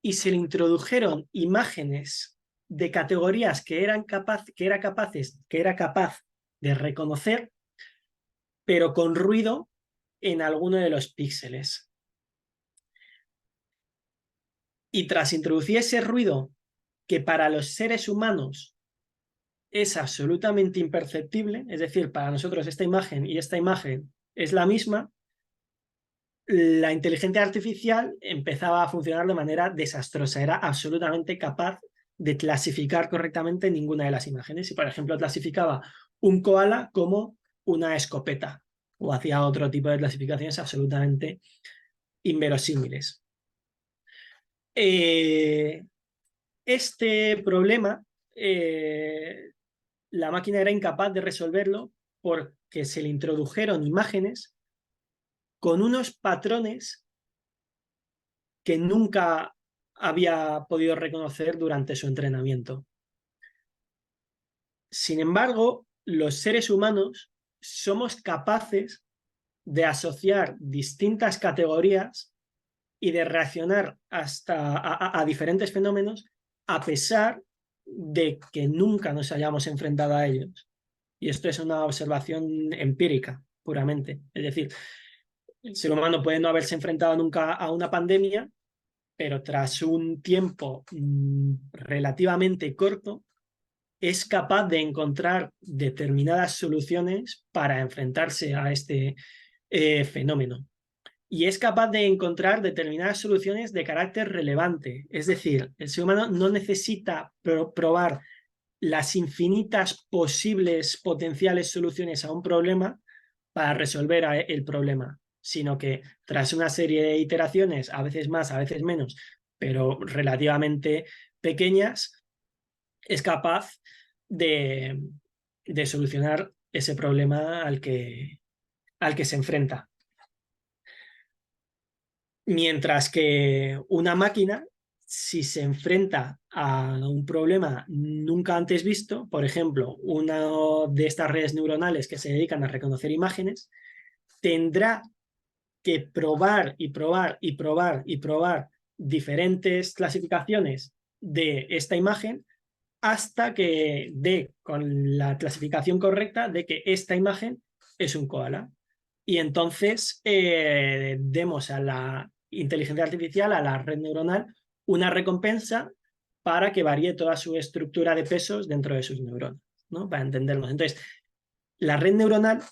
y se le introdujeron imágenes de categorías que era capaz de reconocer, pero con ruido en alguno de los píxeles. Y tras introducir ese ruido que para los seres humanos es absolutamente imperceptible, es decir, para nosotros esta imagen y esta imagen es la misma, la inteligencia artificial empezaba a funcionar de manera desastrosa, era absolutamente capaz de clasificar correctamente ninguna de las imágenes. Y, por ejemplo, clasificaba un koala como una escopeta o hacía otro tipo de clasificaciones absolutamente inverosímiles. Este problema la máquina era incapaz de resolverlo porque se le introdujeron imágenes con unos patrones que nunca había podido reconocer durante su entrenamiento. Sin embargo, los seres humanos somos capaces de asociar distintas categorías y de reaccionar hasta a diferentes fenómenos a pesar de que nunca nos hayamos enfrentado a ellos. Y esto es una observación empírica, puramente. Es decir, el ser humano puede no haberse enfrentado nunca a una pandemia, pero tras un tiempo relativamente corto, es capaz de encontrar determinadas soluciones para enfrentarse a este fenómeno. Y es capaz de encontrar determinadas soluciones de carácter relevante. Es decir, el ser humano no necesita probar las infinitas posibles potenciales soluciones a un problema para resolver el problema, sino que tras una serie de iteraciones, a veces más, a veces menos, pero relativamente pequeñas, es capaz de, de solucionar ese problema al que se enfrenta. Mientras que una máquina, si se enfrenta a un problema nunca antes visto, por ejemplo, una de estas redes neuronales que se dedican a reconocer imágenes, tendrá que probar y probar y probar y probar diferentes clasificaciones de esta imagen hasta que dé con la clasificación correcta de que esta imagen es un koala. Y entonces demos a la inteligencia artificial, a la red neuronal, una recompensa para que varíe toda su estructura de pesos dentro de sus neuronas, ¿no? Para entendernos. Entonces, la red neuronal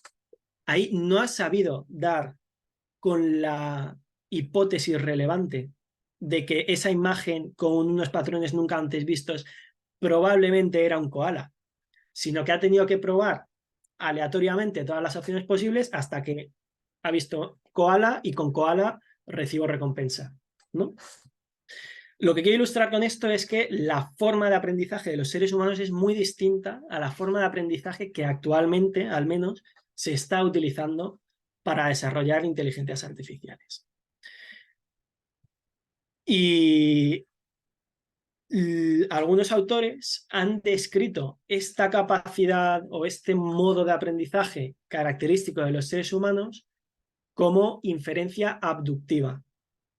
ahí no ha sabido dar con la hipótesis relevante de que esa imagen con unos patrones nunca antes vistos probablemente era un koala, sino que ha tenido que probar aleatoriamente todas las opciones posibles hasta que ha visto koala y con koala recibo recompensa, ¿no? Lo que quiero ilustrar con esto es que la forma de aprendizaje de los seres humanos es muy distinta a la forma de aprendizaje que actualmente, al menos, se está utilizando para desarrollar inteligencias artificiales. Y algunos autores han descrito esta capacidad o este modo de aprendizaje característico de los seres humanos como inferencia abductiva.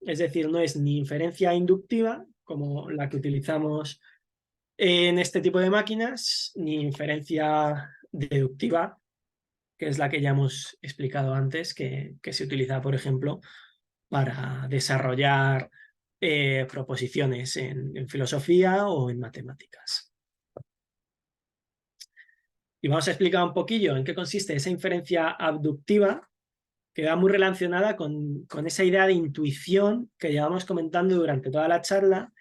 Es decir, no es ni inferencia inductiva, como la que utilizamos en este tipo de máquinas, ni inferencia deductiva, que es la que ya hemos explicado antes, que se utiliza, por ejemplo, para desarrollar proposiciones en filosofía o en matemáticas. Y vamos a explicar un poquillo en qué consiste esa inferencia abductiva, que va muy relacionada con esa idea de intuición que llevamos comentando durante toda la charla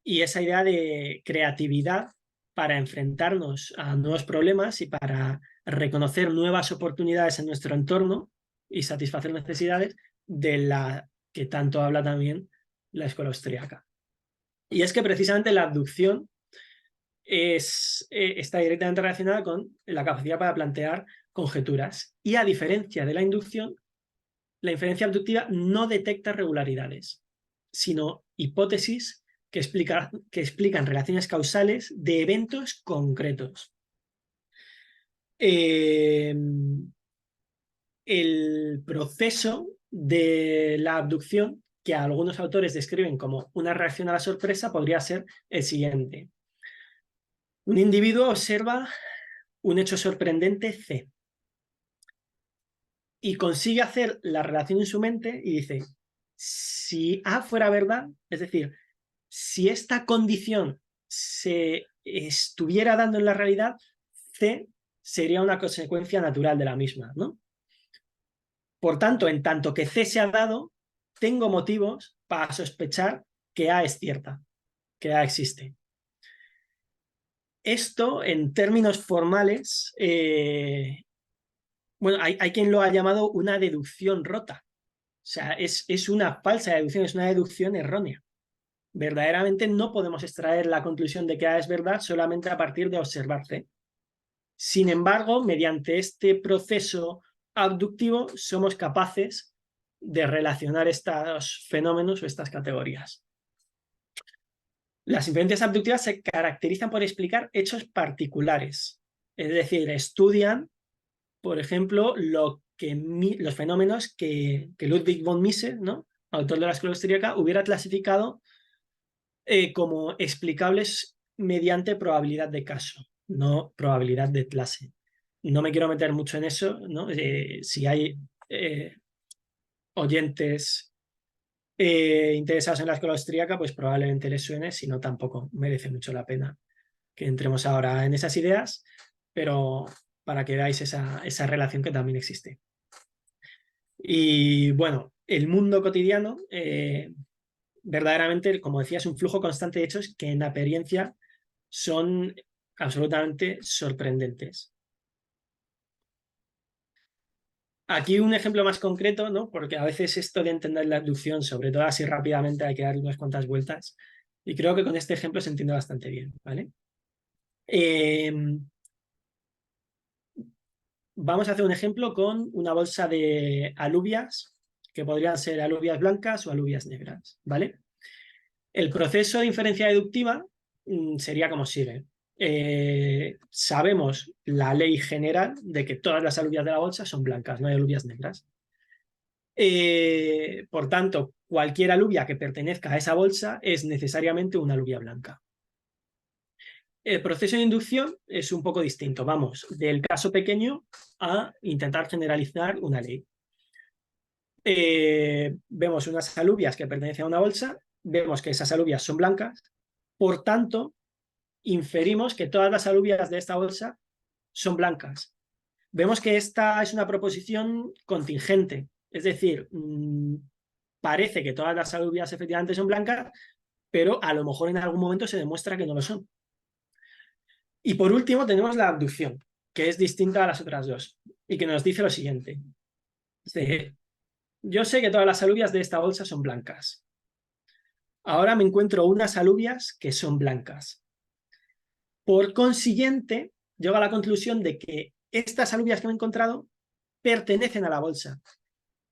y esa idea de creatividad para enfrentarnos a nuevos problemas y para reconocer nuevas oportunidades en nuestro entorno y satisfacer necesidades, de la que tanto habla también la escuela austríaca. Y es que precisamente la abducción está directamente relacionada con la capacidad para plantear conjeturas. Y a diferencia de la inducción, la inferencia abductiva no detecta regularidades, sino hipótesis que explican relaciones causales de eventos concretos. El proceso de la abducción, que algunos autores describen como una reacción a la sorpresa, podría ser el siguiente. Un individuo observa un hecho sorprendente C y consigue hacer la relación en su mente y dice, si A fuera verdad, es decir, si esta condición se estuviera dando en la realidad, C sería una consecuencia natural de la misma, ¿no? Por tanto, en tanto que C se ha dado, tengo motivos para sospechar que A es cierta, que A existe. Esto, en términos formales, bueno, hay quien lo ha llamado una deducción rota. O sea, es una falsa deducción, es una deducción errónea. Verdaderamente no podemos extraer la conclusión de que A es verdad solamente a partir de observar C. Sin embargo, mediante este proceso abductivo somos capaces de relacionar estos fenómenos o estas categorías. Las inferencias abductivas se caracterizan por explicar hechos particulares, es decir, estudian, por ejemplo, los fenómenos que Ludwig von Mises, ¿no?, autor de la escuela austríaca, hubiera clasificado como explicables mediante probabilidad de caso, no probabilidad de clase. No me quiero meter mucho en eso, ¿no? Si hay oyentes interesados en la escuela austríaca, pues probablemente les suene, si no, tampoco merece mucho la pena que entremos ahora en esas ideas, pero para que veáis esa relación que también existe. Y bueno, el mundo cotidiano, verdaderamente, como decía, es un flujo constante de hechos que en apariencia son absolutamente sorprendentes. Aquí un ejemplo más concreto, ¿no?, porque a veces esto de entender la abducción, sobre todo así rápidamente, hay que dar unas cuantas vueltas, y creo que con este ejemplo se entiende bastante bien, ¿vale? Vamos a hacer un ejemplo con una bolsa de alubias, que podrían ser alubias blancas o alubias negras, ¿vale? El proceso de inferencia deductiva sería como sigue. Sabemos la ley general de que todas las alubias de la bolsa son blancas, no hay alubias negras. Por tanto, cualquier alubia que pertenezca a esa bolsa es necesariamente una alubia blanca. El proceso de inducción es un poco distinto. Vamos del caso pequeño a intentar generalizar una ley. Vemos unas alubias que pertenecen a una bolsa, vemos que esas alubias son blancas, por tanto, inferimos que todas las alubias de esta bolsa son blancas. Vemos que esta es una proposición contingente, es decir, parece que todas las alubias efectivamente son blancas, pero a lo mejor en algún momento se demuestra que no lo son. Y por último tenemos la abducción, que es distinta a las otras dos, y que nos dice lo siguiente. Dice, yo sé que todas las alubias de esta bolsa son blancas. Ahora me encuentro unas alubias que son blancas. Por consiguiente, llego a la conclusión de que estas alubias que me he encontrado pertenecen a la bolsa.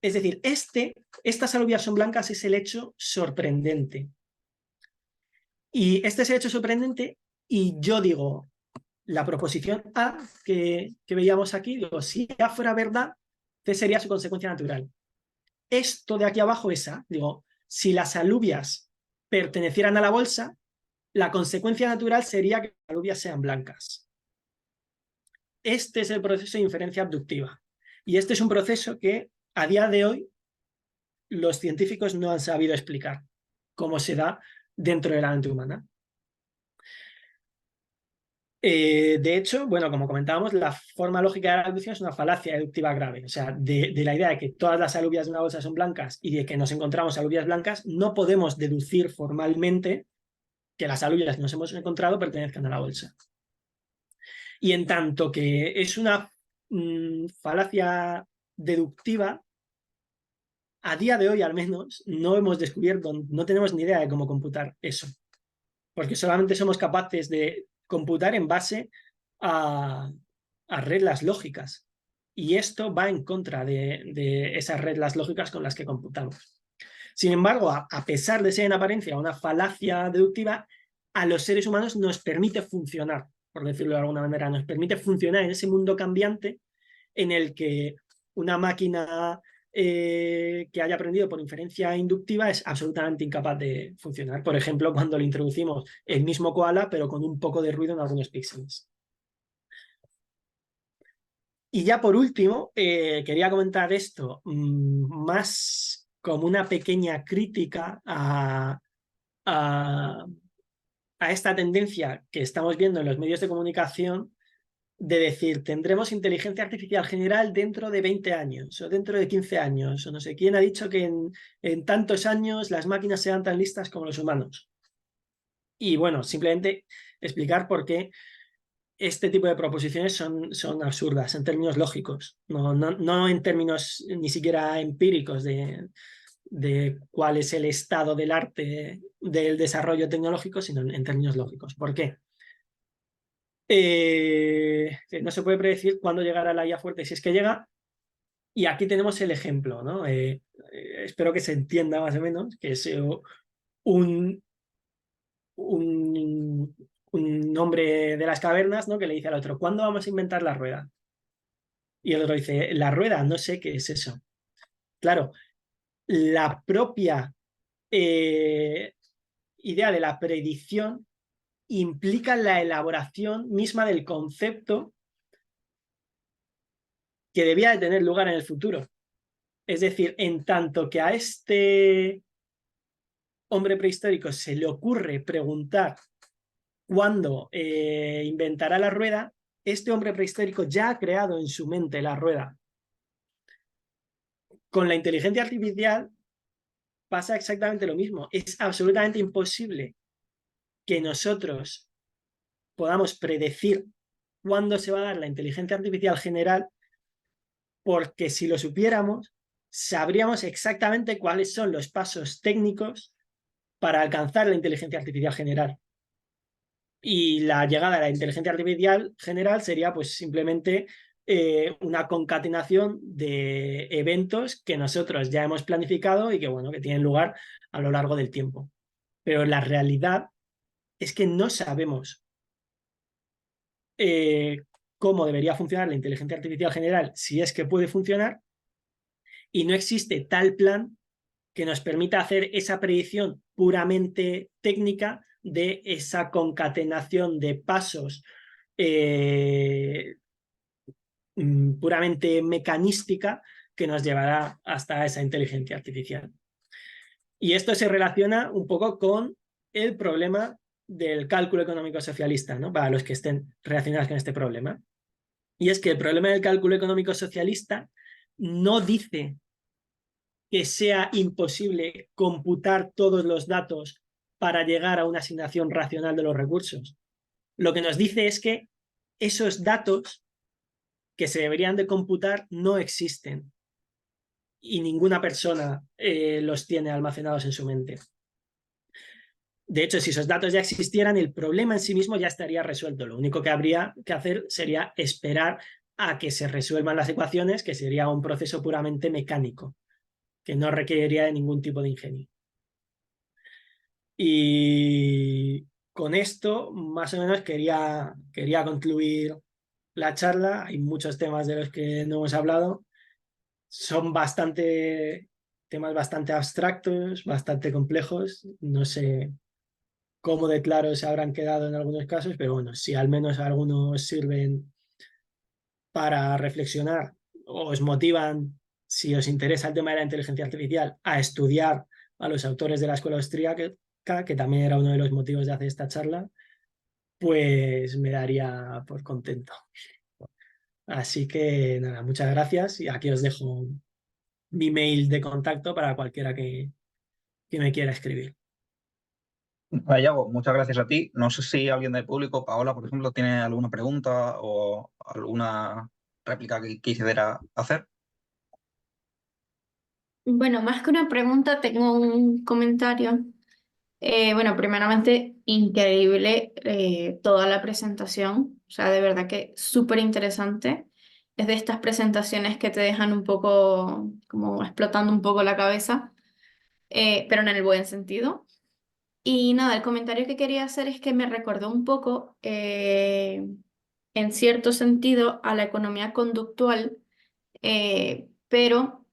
Es decir, estas alubias son blancas es el hecho sorprendente. Y este es el hecho sorprendente y yo digo, la proposición A que veíamos aquí, digo, si A fuera verdad, C sería su consecuencia natural. Esto de aquí abajo es A. Digo, si las alubias pertenecieran a la bolsa, la consecuencia natural sería que las alubias sean blancas. Este es el proceso de inferencia abductiva. Y este es un proceso que a día de hoy los científicos no han sabido explicar cómo se da dentro de la mente humana. De hecho, bueno, como comentábamos, la forma lógica de la deducción es una falacia deductiva grave. O sea, de la idea de que todas las alubias de una bolsa son blancas y de que nos encontramos alubias blancas, no podemos deducir formalmente que las alubias que nos hemos encontrado pertenezcan a la bolsa. Y en tanto que es una falacia deductiva, a día de hoy al menos no hemos descubierto, no tenemos ni idea de cómo computar eso, porque solamente somos capaces de computar en base a reglas lógicas. Y esto va en contra de esas reglas lógicas con las que computamos. Sin embargo, a pesar de ser en apariencia una falacia deductiva, a los seres humanos nos permite funcionar, por decirlo de alguna manera, nos permite funcionar en ese mundo cambiante en el que una máquina que haya aprendido por inferencia inductiva es absolutamente incapaz de funcionar. Por ejemplo, cuando le introducimos el mismo koala, pero con un poco de ruido en algunos píxeles. Y ya por último, quería comentar esto más como una pequeña crítica a esta tendencia que estamos viendo en los medios de comunicación de decir, tendremos inteligencia artificial general dentro de 20 años o dentro de 15 años, o no sé quién ha dicho que en tantos años las máquinas sean tan listas como los humanos. Y bueno, simplemente explicar por qué este tipo de proposiciones son absurdas en términos lógicos, no en términos ni siquiera empíricos de cuál es el estado del arte del desarrollo tecnológico, sino en términos lógicos. ¿Por qué? No se puede predecir cuándo llegará la IA fuerte, si es que llega, y aquí tenemos el ejemplo, ¿no? Espero que se entienda más o menos, que es un, un, un hombre de las cavernas, ¿no? Que le dice al otro, ¿cuándo vamos a inventar la rueda? Y el otro dice, la rueda, no sé qué es eso. Claro, la propia idea de la predicción implica la elaboración misma del concepto que debía de tener lugar en el futuro. Es decir, en tanto que a este hombre prehistórico se le ocurre preguntar cuándo inventará la rueda, este hombre prehistórico ya ha creado en su mente la rueda. Con la inteligencia artificial pasa exactamente lo mismo. Es absolutamente imposible que nosotros podamos predecir cuándo se va a dar la inteligencia artificial general, porque si lo supiéramos, sabríamos exactamente cuáles son los pasos técnicos para alcanzar la inteligencia artificial general. Y la llegada de la inteligencia artificial general sería pues simplemente una concatenación de eventos que nosotros ya hemos planificado y que, bueno, que tienen lugar a lo largo del tiempo. Pero la realidad es que no sabemos cómo debería funcionar la inteligencia artificial general, si es que puede funcionar, y no existe tal plan que nos permita hacer esa predicción puramente técnica de esa concatenación de pasos puramente mecanística que nos llevará hasta esa inteligencia artificial. Y esto se relaciona un poco con el problema del cálculo económico socialista, ¿no? Para los que estén relacionados con este problema. Y es que el problema del cálculo económico socialista no dice que sea imposible computar todos los datos para llegar a una asignación racional de los recursos. Lo que nos dice es que esos datos que se deberían de computar no existen y ninguna persona los tiene almacenados en su mente. De hecho, si esos datos ya existieran, el problema en sí mismo ya estaría resuelto. Lo único que habría que hacer sería esperar a que se resuelvan las ecuaciones, que sería un proceso puramente mecánico, que no requeriría de ningún tipo de ingenio. Y con esto, más o menos, quería concluir la charla. Hay muchos temas de los que no hemos hablado. Son temas bastante abstractos, bastante complejos. No sé cómo de claros se habrán quedado en algunos casos, pero bueno, si al menos algunos sirven para reflexionar, o os motivan, si os interesa el tema de la inteligencia artificial, a estudiar a los autores de la escuela austríaca, que también era uno de los motivos de hacer esta charla, pues me daría por contento. Así que nada, muchas gracias y aquí os dejo mi mail de contacto para cualquiera que me quiera escribir. Vale, Yago, muchas gracias a ti. No sé si alguien del público, Paola, por ejemplo, tiene alguna pregunta o alguna réplica que quisiera hacer. Bueno, más que una pregunta, tengo un comentario. Bueno, primeramente, increíble toda la presentación. O sea, de verdad que súper interesante. Es de estas presentaciones que te dejan un poco, como explotando un poco la cabeza, pero en el buen sentido. Y nada, el comentario que quería hacer es que me recordó un poco, en cierto sentido, a la economía conductual, pero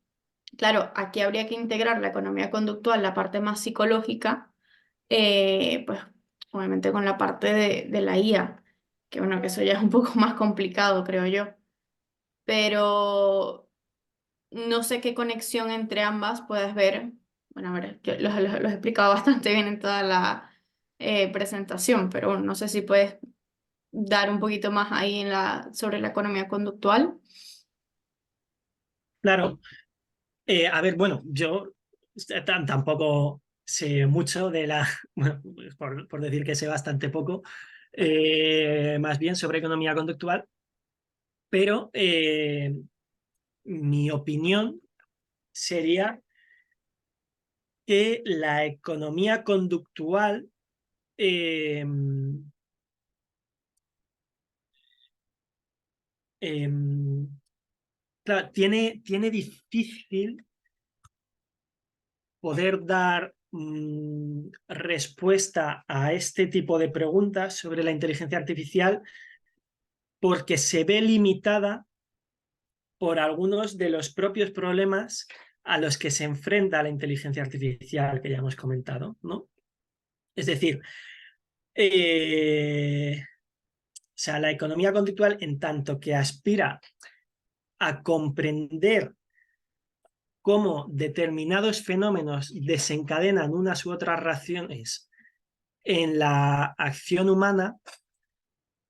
claro, aquí habría que integrar la economía conductual, la parte más psicológica, pues obviamente con la parte de la IA, que bueno, que eso ya es un poco más complicado, creo yo. Pero no sé qué conexión entre ambas puedes ver. Bueno, a ver, yo los he explicado bastante bien en toda la presentación, pero bueno, no sé si puedes dar un poquito más ahí en sobre la economía conductual. Claro, a ver, bueno, yo tampoco sé mucho de la, bueno, por decir que sé bastante poco, más bien sobre economía conductual, pero mi opinión sería que la economía conductual eh, eh, claro, tiene difícil poder dar respuesta a este tipo de preguntas sobre la inteligencia artificial porque se ve limitada por algunos de los propios problemas a los que se enfrenta la inteligencia artificial que ya hemos comentado, ¿no? Es decir, o sea, la economía conductual, en tanto que aspira a comprender cómo determinados fenómenos desencadenan unas u otras reacciones en la acción humana,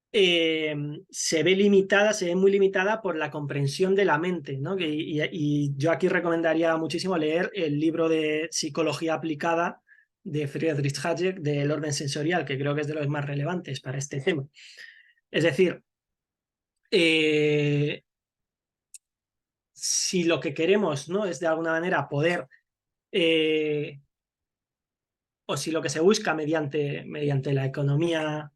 se ve limitada, se ve muy limitada por la comprensión de la mente, ¿no? Y yo aquí recomendaría muchísimo leer el libro de Psicología aplicada de Friedrich Hayek del orden sensorial, que creo que es de los más relevantes para este tema. Es decir, eh, si lo que queremos, ¿no?, es de alguna manera poder, o si lo que se busca mediante la economía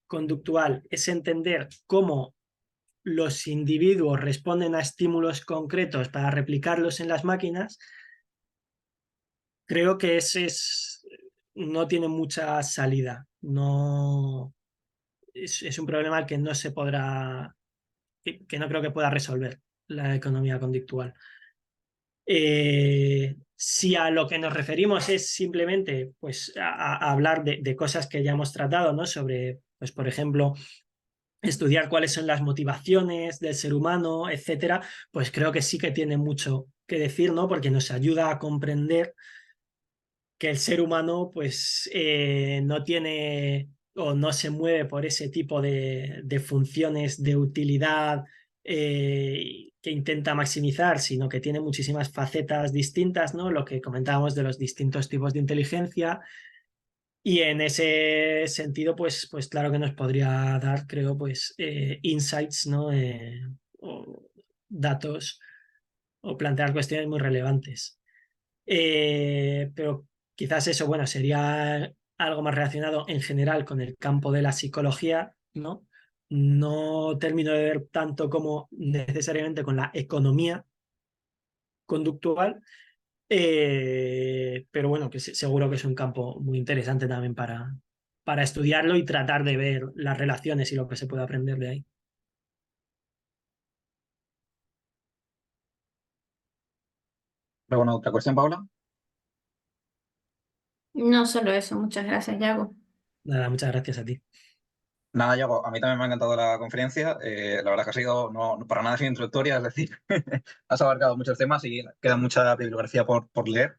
conductual es entender cómo los individuos responden a estímulos concretos para replicarlos en las máquinas, creo que no tiene mucha salida. No, es un problema al que no se podrá, que no creo que pueda resolver la economía conductual. Si a lo que nos referimos es simplemente pues, a hablar de cosas que ya hemos tratado, ¿no? Sobre, pues, por ejemplo, estudiar cuáles son las motivaciones del ser humano, etcétera, pues creo que sí que tiene mucho que decir, ¿no? Porque nos ayuda a comprender que el ser humano, pues, no tiene o no se mueve por ese tipo de funciones de utilidad que intenta maximizar, sino que tiene muchísimas facetas distintas, ¿no? Lo que comentábamos de los distintos tipos de inteligencia y en ese sentido, pues claro que nos podría dar, creo, pues insights, ¿no? O datos o plantear cuestiones muy relevantes. Pero quizás eso, bueno, sería algo más relacionado en general con el campo de la psicología, ¿no? No termino de ver tanto como necesariamente con la economía conductual, pero bueno, que seguro que es un campo muy interesante también para estudiarlo y tratar de ver las relaciones y lo que se puede aprender de ahí. ¿Alguna otra cuestión, Paola? No solo eso, muchas gracias, Yago. Nada, muchas gracias a ti. Nada, Yago, a mí también me ha encantado la conferencia. La verdad que ha sido no para nada sin introductoria, es decir, has abarcado muchos temas y queda mucha bibliografía por leer.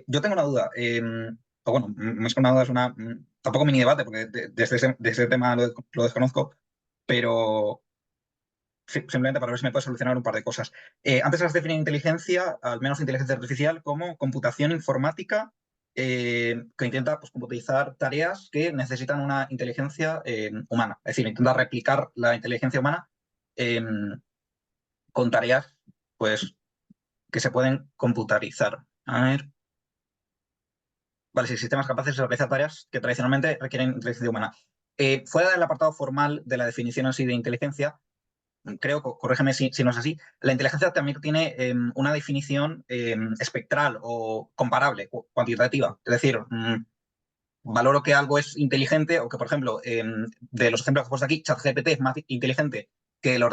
Yo tengo una duda, o bueno, más que una duda es tampoco mini debate, porque de ese tema lo desconozco, pero simplemente para ver si me puedes solucionar un par de cosas. Antes has definido inteligencia, al menos inteligencia artificial, como computación informática que intenta pues, computarizar tareas que necesitan una inteligencia humana. Es decir, intenta replicar la inteligencia humana eh, con tareas pues, que se pueden computarizar. A ver. Vale, sí, sistemas capaces de realizar tareas que tradicionalmente requieren inteligencia humana. Fuera del apartado formal de la definición así de inteligencia, creo, corrígeme si no es así, la inteligencia también tiene una definición espectral o comparable, cuantitativa. Es decir, valoro que algo es inteligente o que, por ejemplo, de los ejemplos que he puesto aquí, ChatGPT es más inteligente que la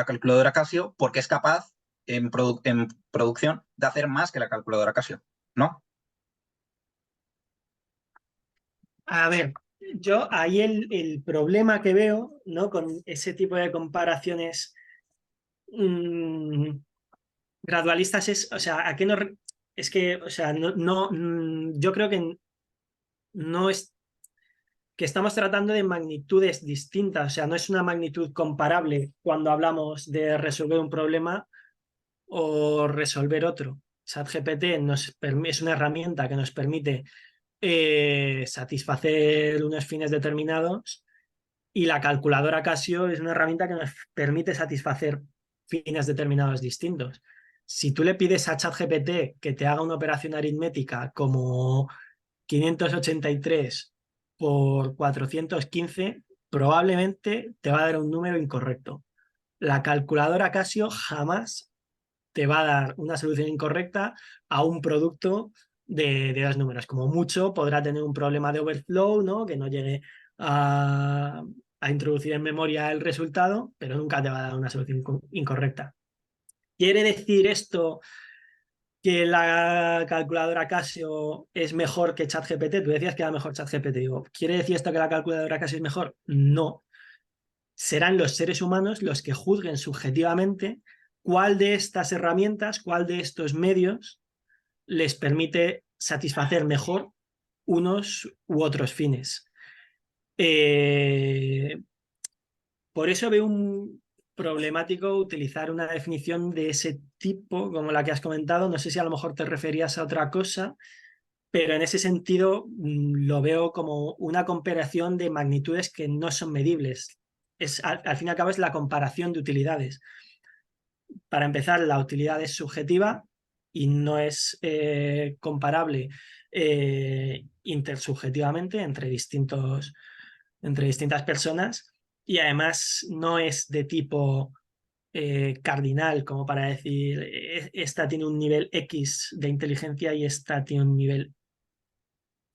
calculadora Casio porque es capaz en producción de hacer más que la calculadora Casio, ¿no? A ver, yo ahí el problema que veo, ¿no? Con ese tipo de comparaciones gradualistas es, o sea, ¿a qué no? Es que, o sea, yo creo que no es que estamos tratando de magnitudes distintas, o sea, no es una magnitud comparable cuando hablamos de resolver un problema o resolver otro. ChatGPT es una herramienta que nos permite satisfacer unos fines determinados y la calculadora Casio es una herramienta que nos permite satisfacer fines determinados distintos. Si tú le pides a ChatGPT que te haga una operación aritmética como 583 por 415, probablemente te va a dar un número incorrecto. La calculadora Casio jamás te va a dar una solución incorrecta a un producto de dos números. Como mucho podrá tener un problema de overflow, ¿no? Que no llegue a introducir en memoria el resultado, pero nunca te va a dar una solución incorrecta. ¿Quiere decir esto que la calculadora Casio es mejor que ChatGPT? Tú decías que era mejor ChatGPT. Digo, ¿quiere decir esto que la calculadora Casio es mejor? No. Serán los seres humanos los que juzguen subjetivamente cuál de estas herramientas, cuál de estos medios les permite satisfacer mejor unos u otros fines. Por eso veo un problemático utilizar una definición de ese tipo, como la que has comentado. No sé si a lo mejor te referías a otra cosa, pero en ese sentido lo veo como una comparación de magnitudes que no son medibles. Al fin y al cabo es la comparación de utilidades. Para empezar, la utilidad es subjetiva y no es comparable intersubjetivamente entre distintas personas, y además no es de tipo cardinal, como para decir, esta tiene un nivel X de inteligencia y esta tiene un nivel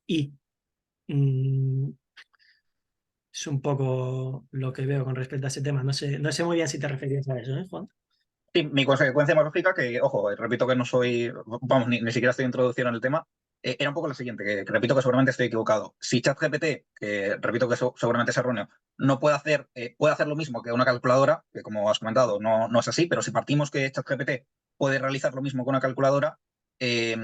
Y. Mm, es un poco lo que veo con respecto a ese tema. No sé muy bien si te referías a eso, ¿eh, Juan? Sí, mi consecuencia más lógica, que, ojo, repito que no soy, vamos, ni siquiera estoy introducido en el tema, era un poco la siguiente, que repito que seguramente estoy equivocado. Si ChatGPT, que repito que seguramente es erróneo, no puede hacer lo mismo que una calculadora, que como has comentado no es así, pero si partimos que ChatGPT puede realizar lo mismo que una calculadora, eh,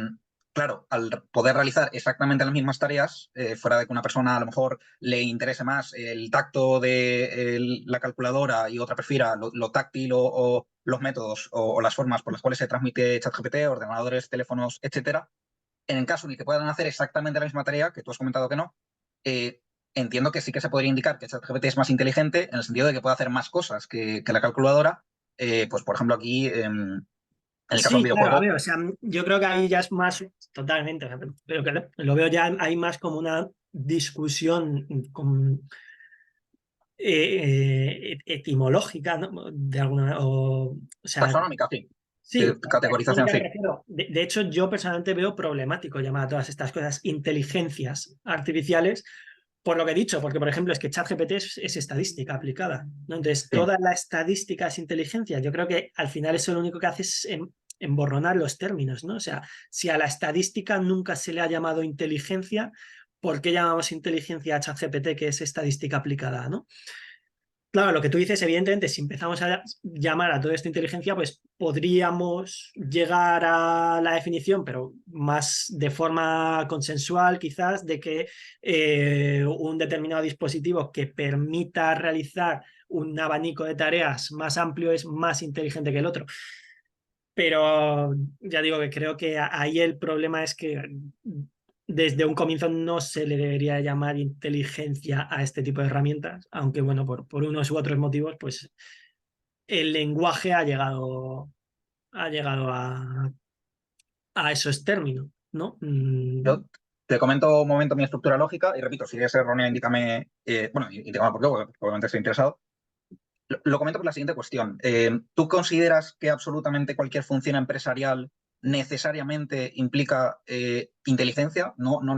claro, al poder realizar exactamente las mismas tareas, fuera de que una persona a lo mejor le interese más el tacto de la calculadora y otra prefiera lo táctil o los métodos o las formas por las cuales se transmite ChatGPT, ordenadores, teléfonos, etcétera, en el caso en el que puedan hacer exactamente la misma tarea, que tú has comentado que no, eh, entiendo que sí que se podría indicar que ChatGPT es más inteligente en el sentido de que puede hacer más cosas que la calculadora. Pues, por ejemplo, aquí, en el caso del Sí, claro, a videojuego, ver, o sea, yo creo que ahí ya es más totalmente, o sea, pero que lo veo ya hay más como una discusión etimológica, ¿no? De alguna, o sea, taxonómica, sí. sí, Categorización, taxonómica me sí. refiero. De hecho, yo personalmente veo problemático llamar a todas estas cosas inteligencias artificiales, por lo que he dicho, porque, por ejemplo, es que ChatGPT es estadística aplicada, ¿no? Entonces, Sí. toda la estadística es inteligencia. Yo creo que al final eso lo único que hace es emborronar los términos, ¿no? O sea, si a la estadística nunca se le ha llamado inteligencia, por qué llamamos inteligencia a ChatGPT, que es estadística aplicada, ¿no? Claro, lo que tú dices, evidentemente, si empezamos a llamar a toda esta inteligencia, pues podríamos llegar a la definición, pero más de forma consensual, quizás, de que un determinado dispositivo que permita realizar un abanico de tareas más amplio es más inteligente que el otro. Pero ya digo que creo que ahí el problema es que desde un comienzo no se le debería llamar inteligencia a este tipo de herramientas, aunque bueno, por unos u otros motivos, pues el lenguaje ha llegado a esos términos, ¿no? Yo te comento un momento mi estructura lógica y repito, si es errónea, indícame, bueno, indícame por qué, porque probablemente estoy interesado. Lo comento por la siguiente cuestión. ¿Tú consideras que absolutamente cualquier función empresarial necesariamente implica inteligencia? No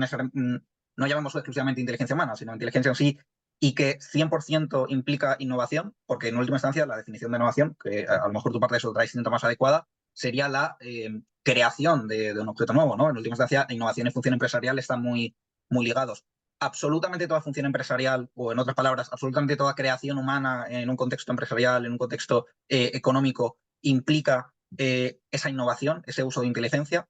llamamos exclusivamente inteligencia humana, sino inteligencia en sí, y que 100% implica innovación, porque en última instancia la definición de innovación, que a lo mejor tu parte de eso otra distinta más adecuada, sería la creación de un objeto nuevo, ¿no? En última instancia, innovación y función empresarial están muy ligados. Absolutamente toda función empresarial, o en otras palabras, absolutamente toda creación humana en un contexto empresarial, en un contexto económico, implica esa innovación, ese uso de inteligencia.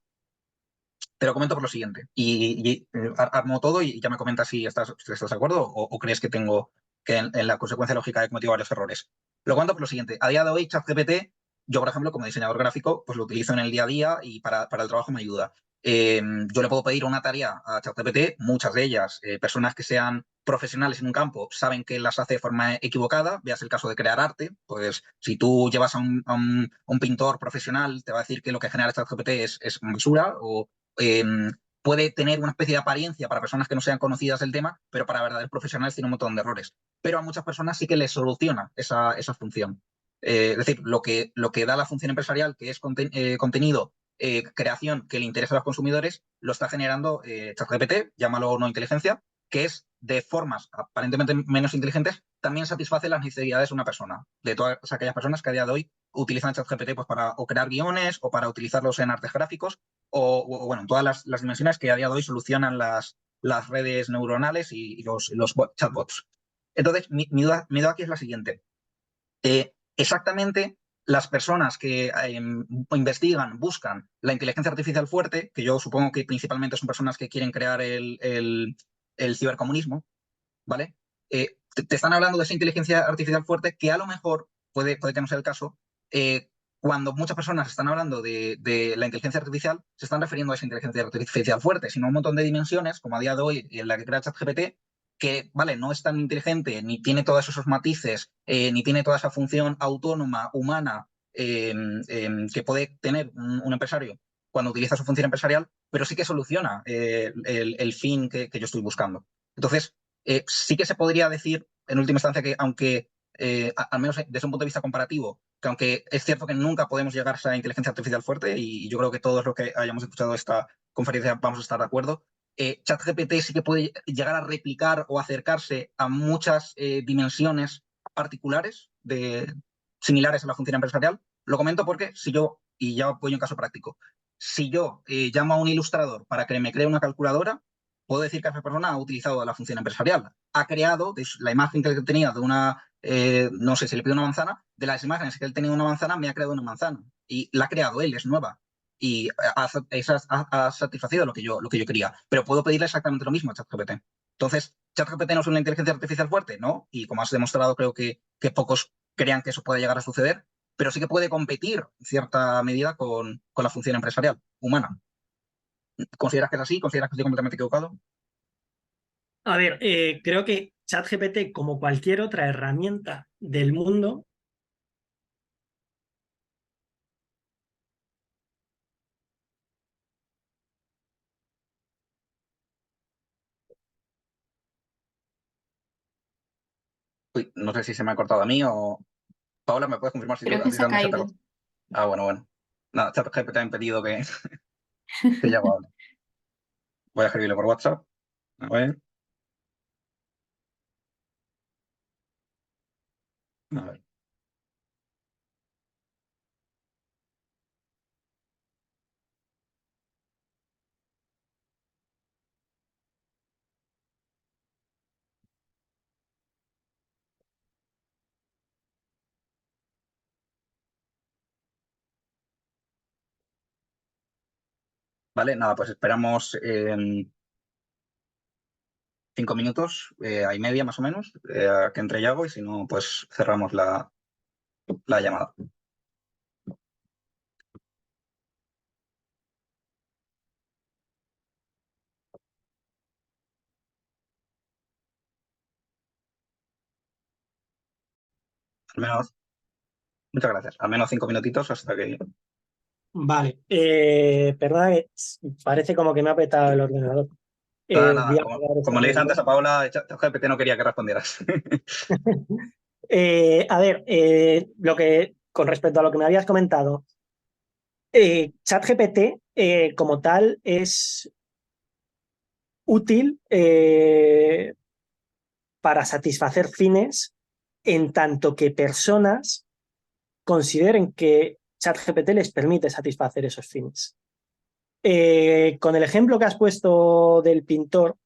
Te lo comento por lo siguiente, y armo todo y ya me comentas si estás de acuerdo o crees que tengo que en la consecuencia lógica he cometido varios errores. Lo comento por lo siguiente, a día de hoy ChatGPT, yo por ejemplo como diseñador gráfico, pues lo utilizo en el día a día y para el trabajo me ayuda. Yo le puedo pedir una tarea a ChatGPT, muchas de ellas, personas que sean profesionales en un campo, saben que las hace de forma equivocada, veas el caso de crear arte, pues si tú llevas a un pintor profesional, te va a decir que lo que genera ChatGPT es basura o eh, puede tener una especie de apariencia para personas que no sean conocidas del tema, pero para verdaderos profesionales tiene un montón de errores. Pero a muchas personas sí que les soluciona esa función. Es decir, lo que da la función empresarial, que es contenido, creación que le interesa a los consumidores, lo está generando ChatGPT, llámalo no inteligencia, que es de formas aparentemente menos inteligentes, también satisface las necesidades de una persona, de todas aquellas personas que a día de hoy utilizan ChatGPT pues, para o crear guiones o para utilizarlos en artes gráficos o bueno, todas las dimensiones que a día de hoy solucionan las redes neuronales y los chatbots. Entonces, mi duda aquí es la siguiente. Exactamente las personas que investigan, buscan la inteligencia artificial fuerte, que yo supongo que principalmente son personas que quieren crear el cibercomunismo, ¿vale? Te están hablando de esa inteligencia artificial fuerte que a lo mejor, puede que no sea el caso, cuando muchas personas están hablando de la inteligencia artificial, se están refiriendo a esa inteligencia artificial fuerte, sino a un montón de dimensiones, como a día de hoy en la que crea ChatGPT, que, vale, no es tan inteligente, ni tiene todos esos matices, ni tiene toda esa función autónoma, humana, que puede tener un empresario cuando utiliza su función empresarial, pero sí que soluciona el fin que yo estoy buscando. Entonces, sí que se podría decir, en última instancia, que aunque, al menos desde un punto de vista comparativo, que aunque es cierto que nunca podemos llegar a esa inteligencia artificial fuerte, y yo creo que todos los que hayamos escuchado esta conferencia vamos a estar de acuerdo, ChatGPT sí que puede llegar a replicar o acercarse a muchas dimensiones particulares similares a la función empresarial. Lo comento porque si yo, y ya voy a un caso práctico, si yo llamo a un ilustrador para que me cree una calculadora, puedo decir que esa persona ha utilizado la función empresarial. Ha creado la imagen que él tenía de una, no sé, si le pido una manzana, de las imágenes que él tenía de una manzana, me ha creado una manzana. Y la ha creado él, es nueva. Y ha satisfacido lo que yo quería. Pero puedo pedirle exactamente lo mismo a ChatGPT. Entonces, ¿ChatGPT no es una inteligencia artificial fuerte? No. Y como has demostrado, creo que pocos crean que eso puede llegar a suceder. Pero sí que puede competir en cierta medida con la función empresarial humana. ¿Consideras que es así? ¿Consideras que estoy completamente equivocado? A ver, creo que ChatGPT, como cualquier otra herramienta del mundo, Uy, no sé si se me ha cortado a mí o... Paola, ¿me puedes confirmar si Creo a que ti se ha también se te ha caído. cortado? Ah, bueno. Nada, ChatGPT ha impedido que ya hable. Voy a escribirle por WhatsApp. A ver, a ver. Vale, nada, pues esperamos 5 minutos, y media más o menos, a que entre Yago y si no, pues cerramos la llamada. Al menos, muchas gracias. Al menos 5 minutitos hasta que... Vale, perdona que parece como que me ha petado el ordenador. Nada, Voy nada. a apagar esta Como le dije antes reunión. a Paola, ChatGPT no quería que respondieras. A ver, con respecto a lo que me habías comentado, ChatGPT como tal es útil para satisfacer fines en tanto que personas consideren que ChatGPT les permite satisfacer esos fines. Con el ejemplo que has puesto del pintor,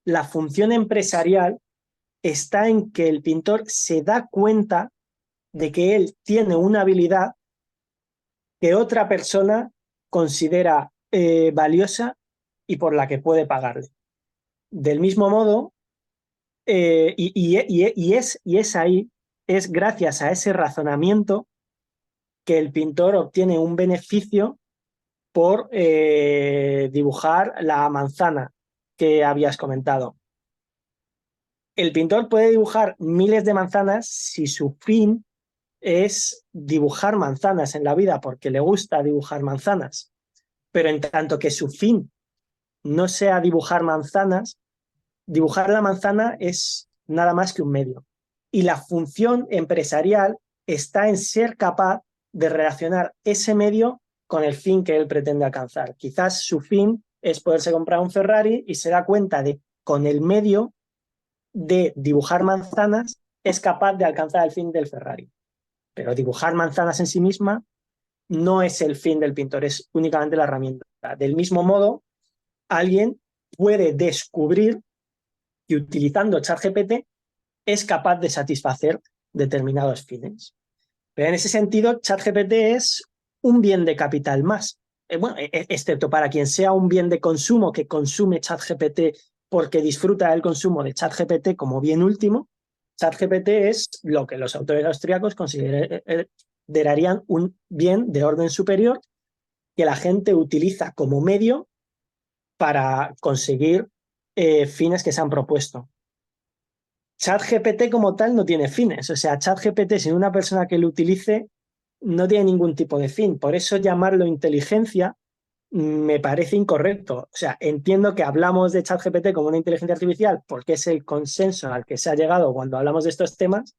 la función empresarial está en que el pintor se da cuenta de que él tiene una habilidad que otra persona considera valiosa y por la que puede pagarle. Del mismo modo, es ahí, es gracias a ese razonamiento que el pintor obtiene un beneficio por dibujar la manzana que habías comentado. El pintor puede dibujar miles de manzanas si su fin es dibujar manzanas en la vida porque le gusta dibujar manzanas. Pero en tanto que su fin no sea dibujar manzanas, dibujar la manzana es nada más que un medio. Y la función empresarial está en ser capaz de relacionar ese medio con el fin que él pretende alcanzar. Quizás su fin es poderse comprar un Ferrari y se da cuenta de con el medio de dibujar manzanas es capaz de alcanzar el fin del Ferrari. Pero dibujar manzanas en sí misma no es el fin del pintor, es únicamente la herramienta. Del mismo modo, alguien puede descubrir que utilizando ChatGPT es capaz de satisfacer determinados fines. Pero en ese sentido, ChatGPT es un bien de capital más. Bueno, excepto para quien sea un bien de consumo que consume ChatGPT porque disfruta del consumo de ChatGPT como bien último, ChatGPT es lo que los autores austríacos considerarían un bien de orden superior que la gente utiliza como medio para conseguir fines que se han propuesto. ChatGPT como tal no tiene fines, o sea, ChatGPT sin una persona que lo utilice no tiene ningún tipo de fin, por eso llamarlo inteligencia me parece incorrecto. O sea, entiendo que hablamos de ChatGPT como una inteligencia artificial porque es el consenso al que se ha llegado cuando hablamos de estos temas,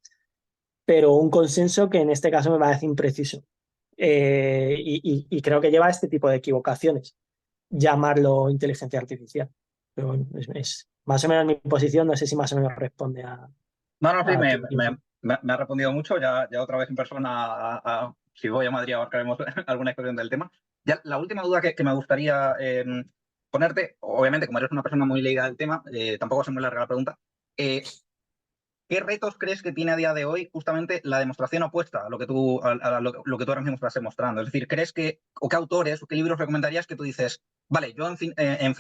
pero un consenso que en este caso me parece impreciso. Y creo que lleva a este tipo de equivocaciones llamarlo inteligencia artificial. Pero bueno, es más o menos mi posición, no sé si más o menos responde No, no, sí, a me, tu... me- me ha respondido mucho. Ya otra vez en persona, si voy a Madrid, abarcaremos alguna expresión del tema. Ya, la última duda que me gustaría ponerte, obviamente, como eres una persona muy leída del tema, tampoco se me larga la pregunta. ¿Qué retos crees que tiene a día de hoy justamente la demostración opuesta a lo que tú, lo que tú ahora mismo estás demostrando? Es decir, ¿crees que, o qué autores o qué libros recomendarías que tú dices, vale, yo en fin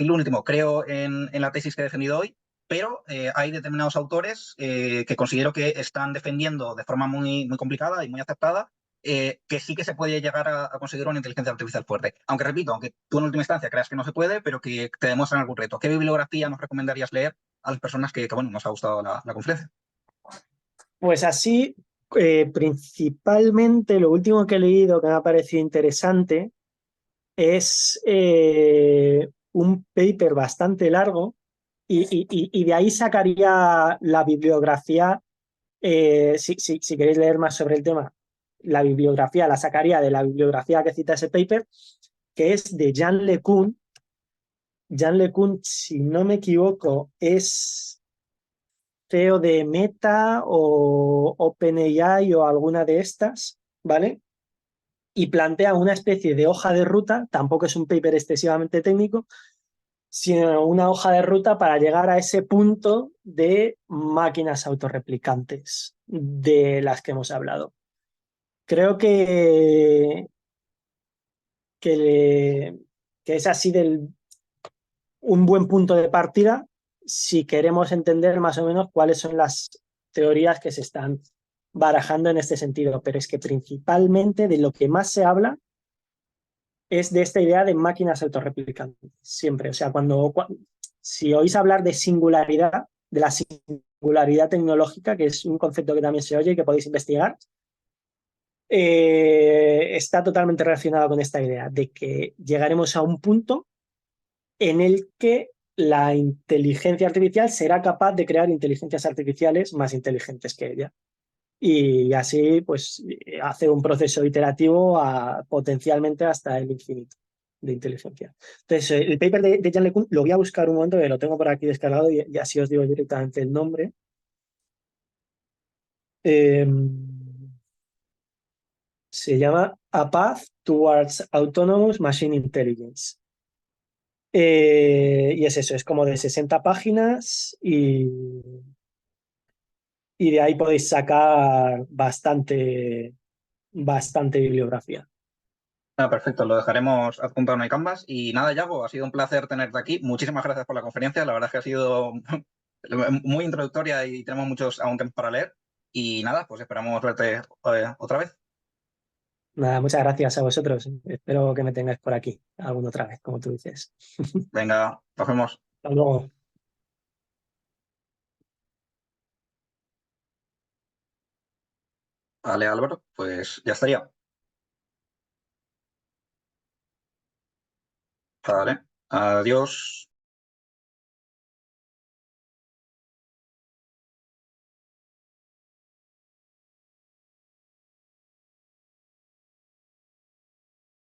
lo último creo en la tesis que he defendido hoy, pero hay determinados autores que considero que están defendiendo de forma muy, muy complicada y muy aceptada que sí que se puede llegar a conseguir una inteligencia artificial fuerte? Aunque repito, aunque tú en última instancia creas que no se puede, pero que te demuestran algún reto. ¿Qué bibliografía nos recomendarías leer a las personas que bueno, nos ha gustado la conferencia? Pues así, principalmente lo último que he leído que me ha parecido interesante es un paper bastante largo y de ahí sacaría la bibliografía, si queréis leer más sobre el tema, la bibliografía la sacaría de la bibliografía que cita ese paper, que es de Jan LeCun. Jan LeCun, si no me equivoco, es CEO de Meta o OpenAI o alguna de estas, ¿vale? Y plantea una especie de hoja de ruta, tampoco es un paper excesivamente técnico, sino una hoja de ruta para llegar a ese punto de máquinas autorreplicantes de las que hemos hablado. Creo que que es así un buen punto de partida si queremos entender más o menos cuáles son las teorías que se están barajando en este sentido. Pero es que principalmente de lo que más se habla es de esta idea de máquinas autorreplicantes, siempre. O sea, si oís hablar de singularidad, de la singularidad tecnológica, que es un concepto que también se oye y que podéis investigar, está totalmente relacionado con esta idea de que llegaremos a un punto en el que la inteligencia artificial será capaz de crear inteligencias artificiales más inteligentes que ella. Y así, pues, hacer un proceso iterativo potencialmente hasta el infinito de inteligencia. Entonces, el paper de Jan LeCun lo voy a buscar un momento, que lo tengo por aquí descargado y así os digo directamente el nombre. Se llama A Path Towards Autonomous Machine Intelligence. Y es eso, es como de 60 páginas y de ahí podéis sacar bastante bibliografía. Perfecto, lo dejaremos adjuntado en el Canvas. Y nada, Yago, ha sido un placer tenerte aquí. Muchísimas gracias por la conferencia. La verdad es que ha sido muy introductoria y tenemos muchos aún temas para leer. Y nada, pues esperamos verte otra vez. Nada, muchas gracias a vosotros. Espero que me tengáis por aquí alguna otra vez, como tú dices. Venga, nos vemos. Hasta luego. Vale, Álvaro, pues ya estaría. Vale, adiós.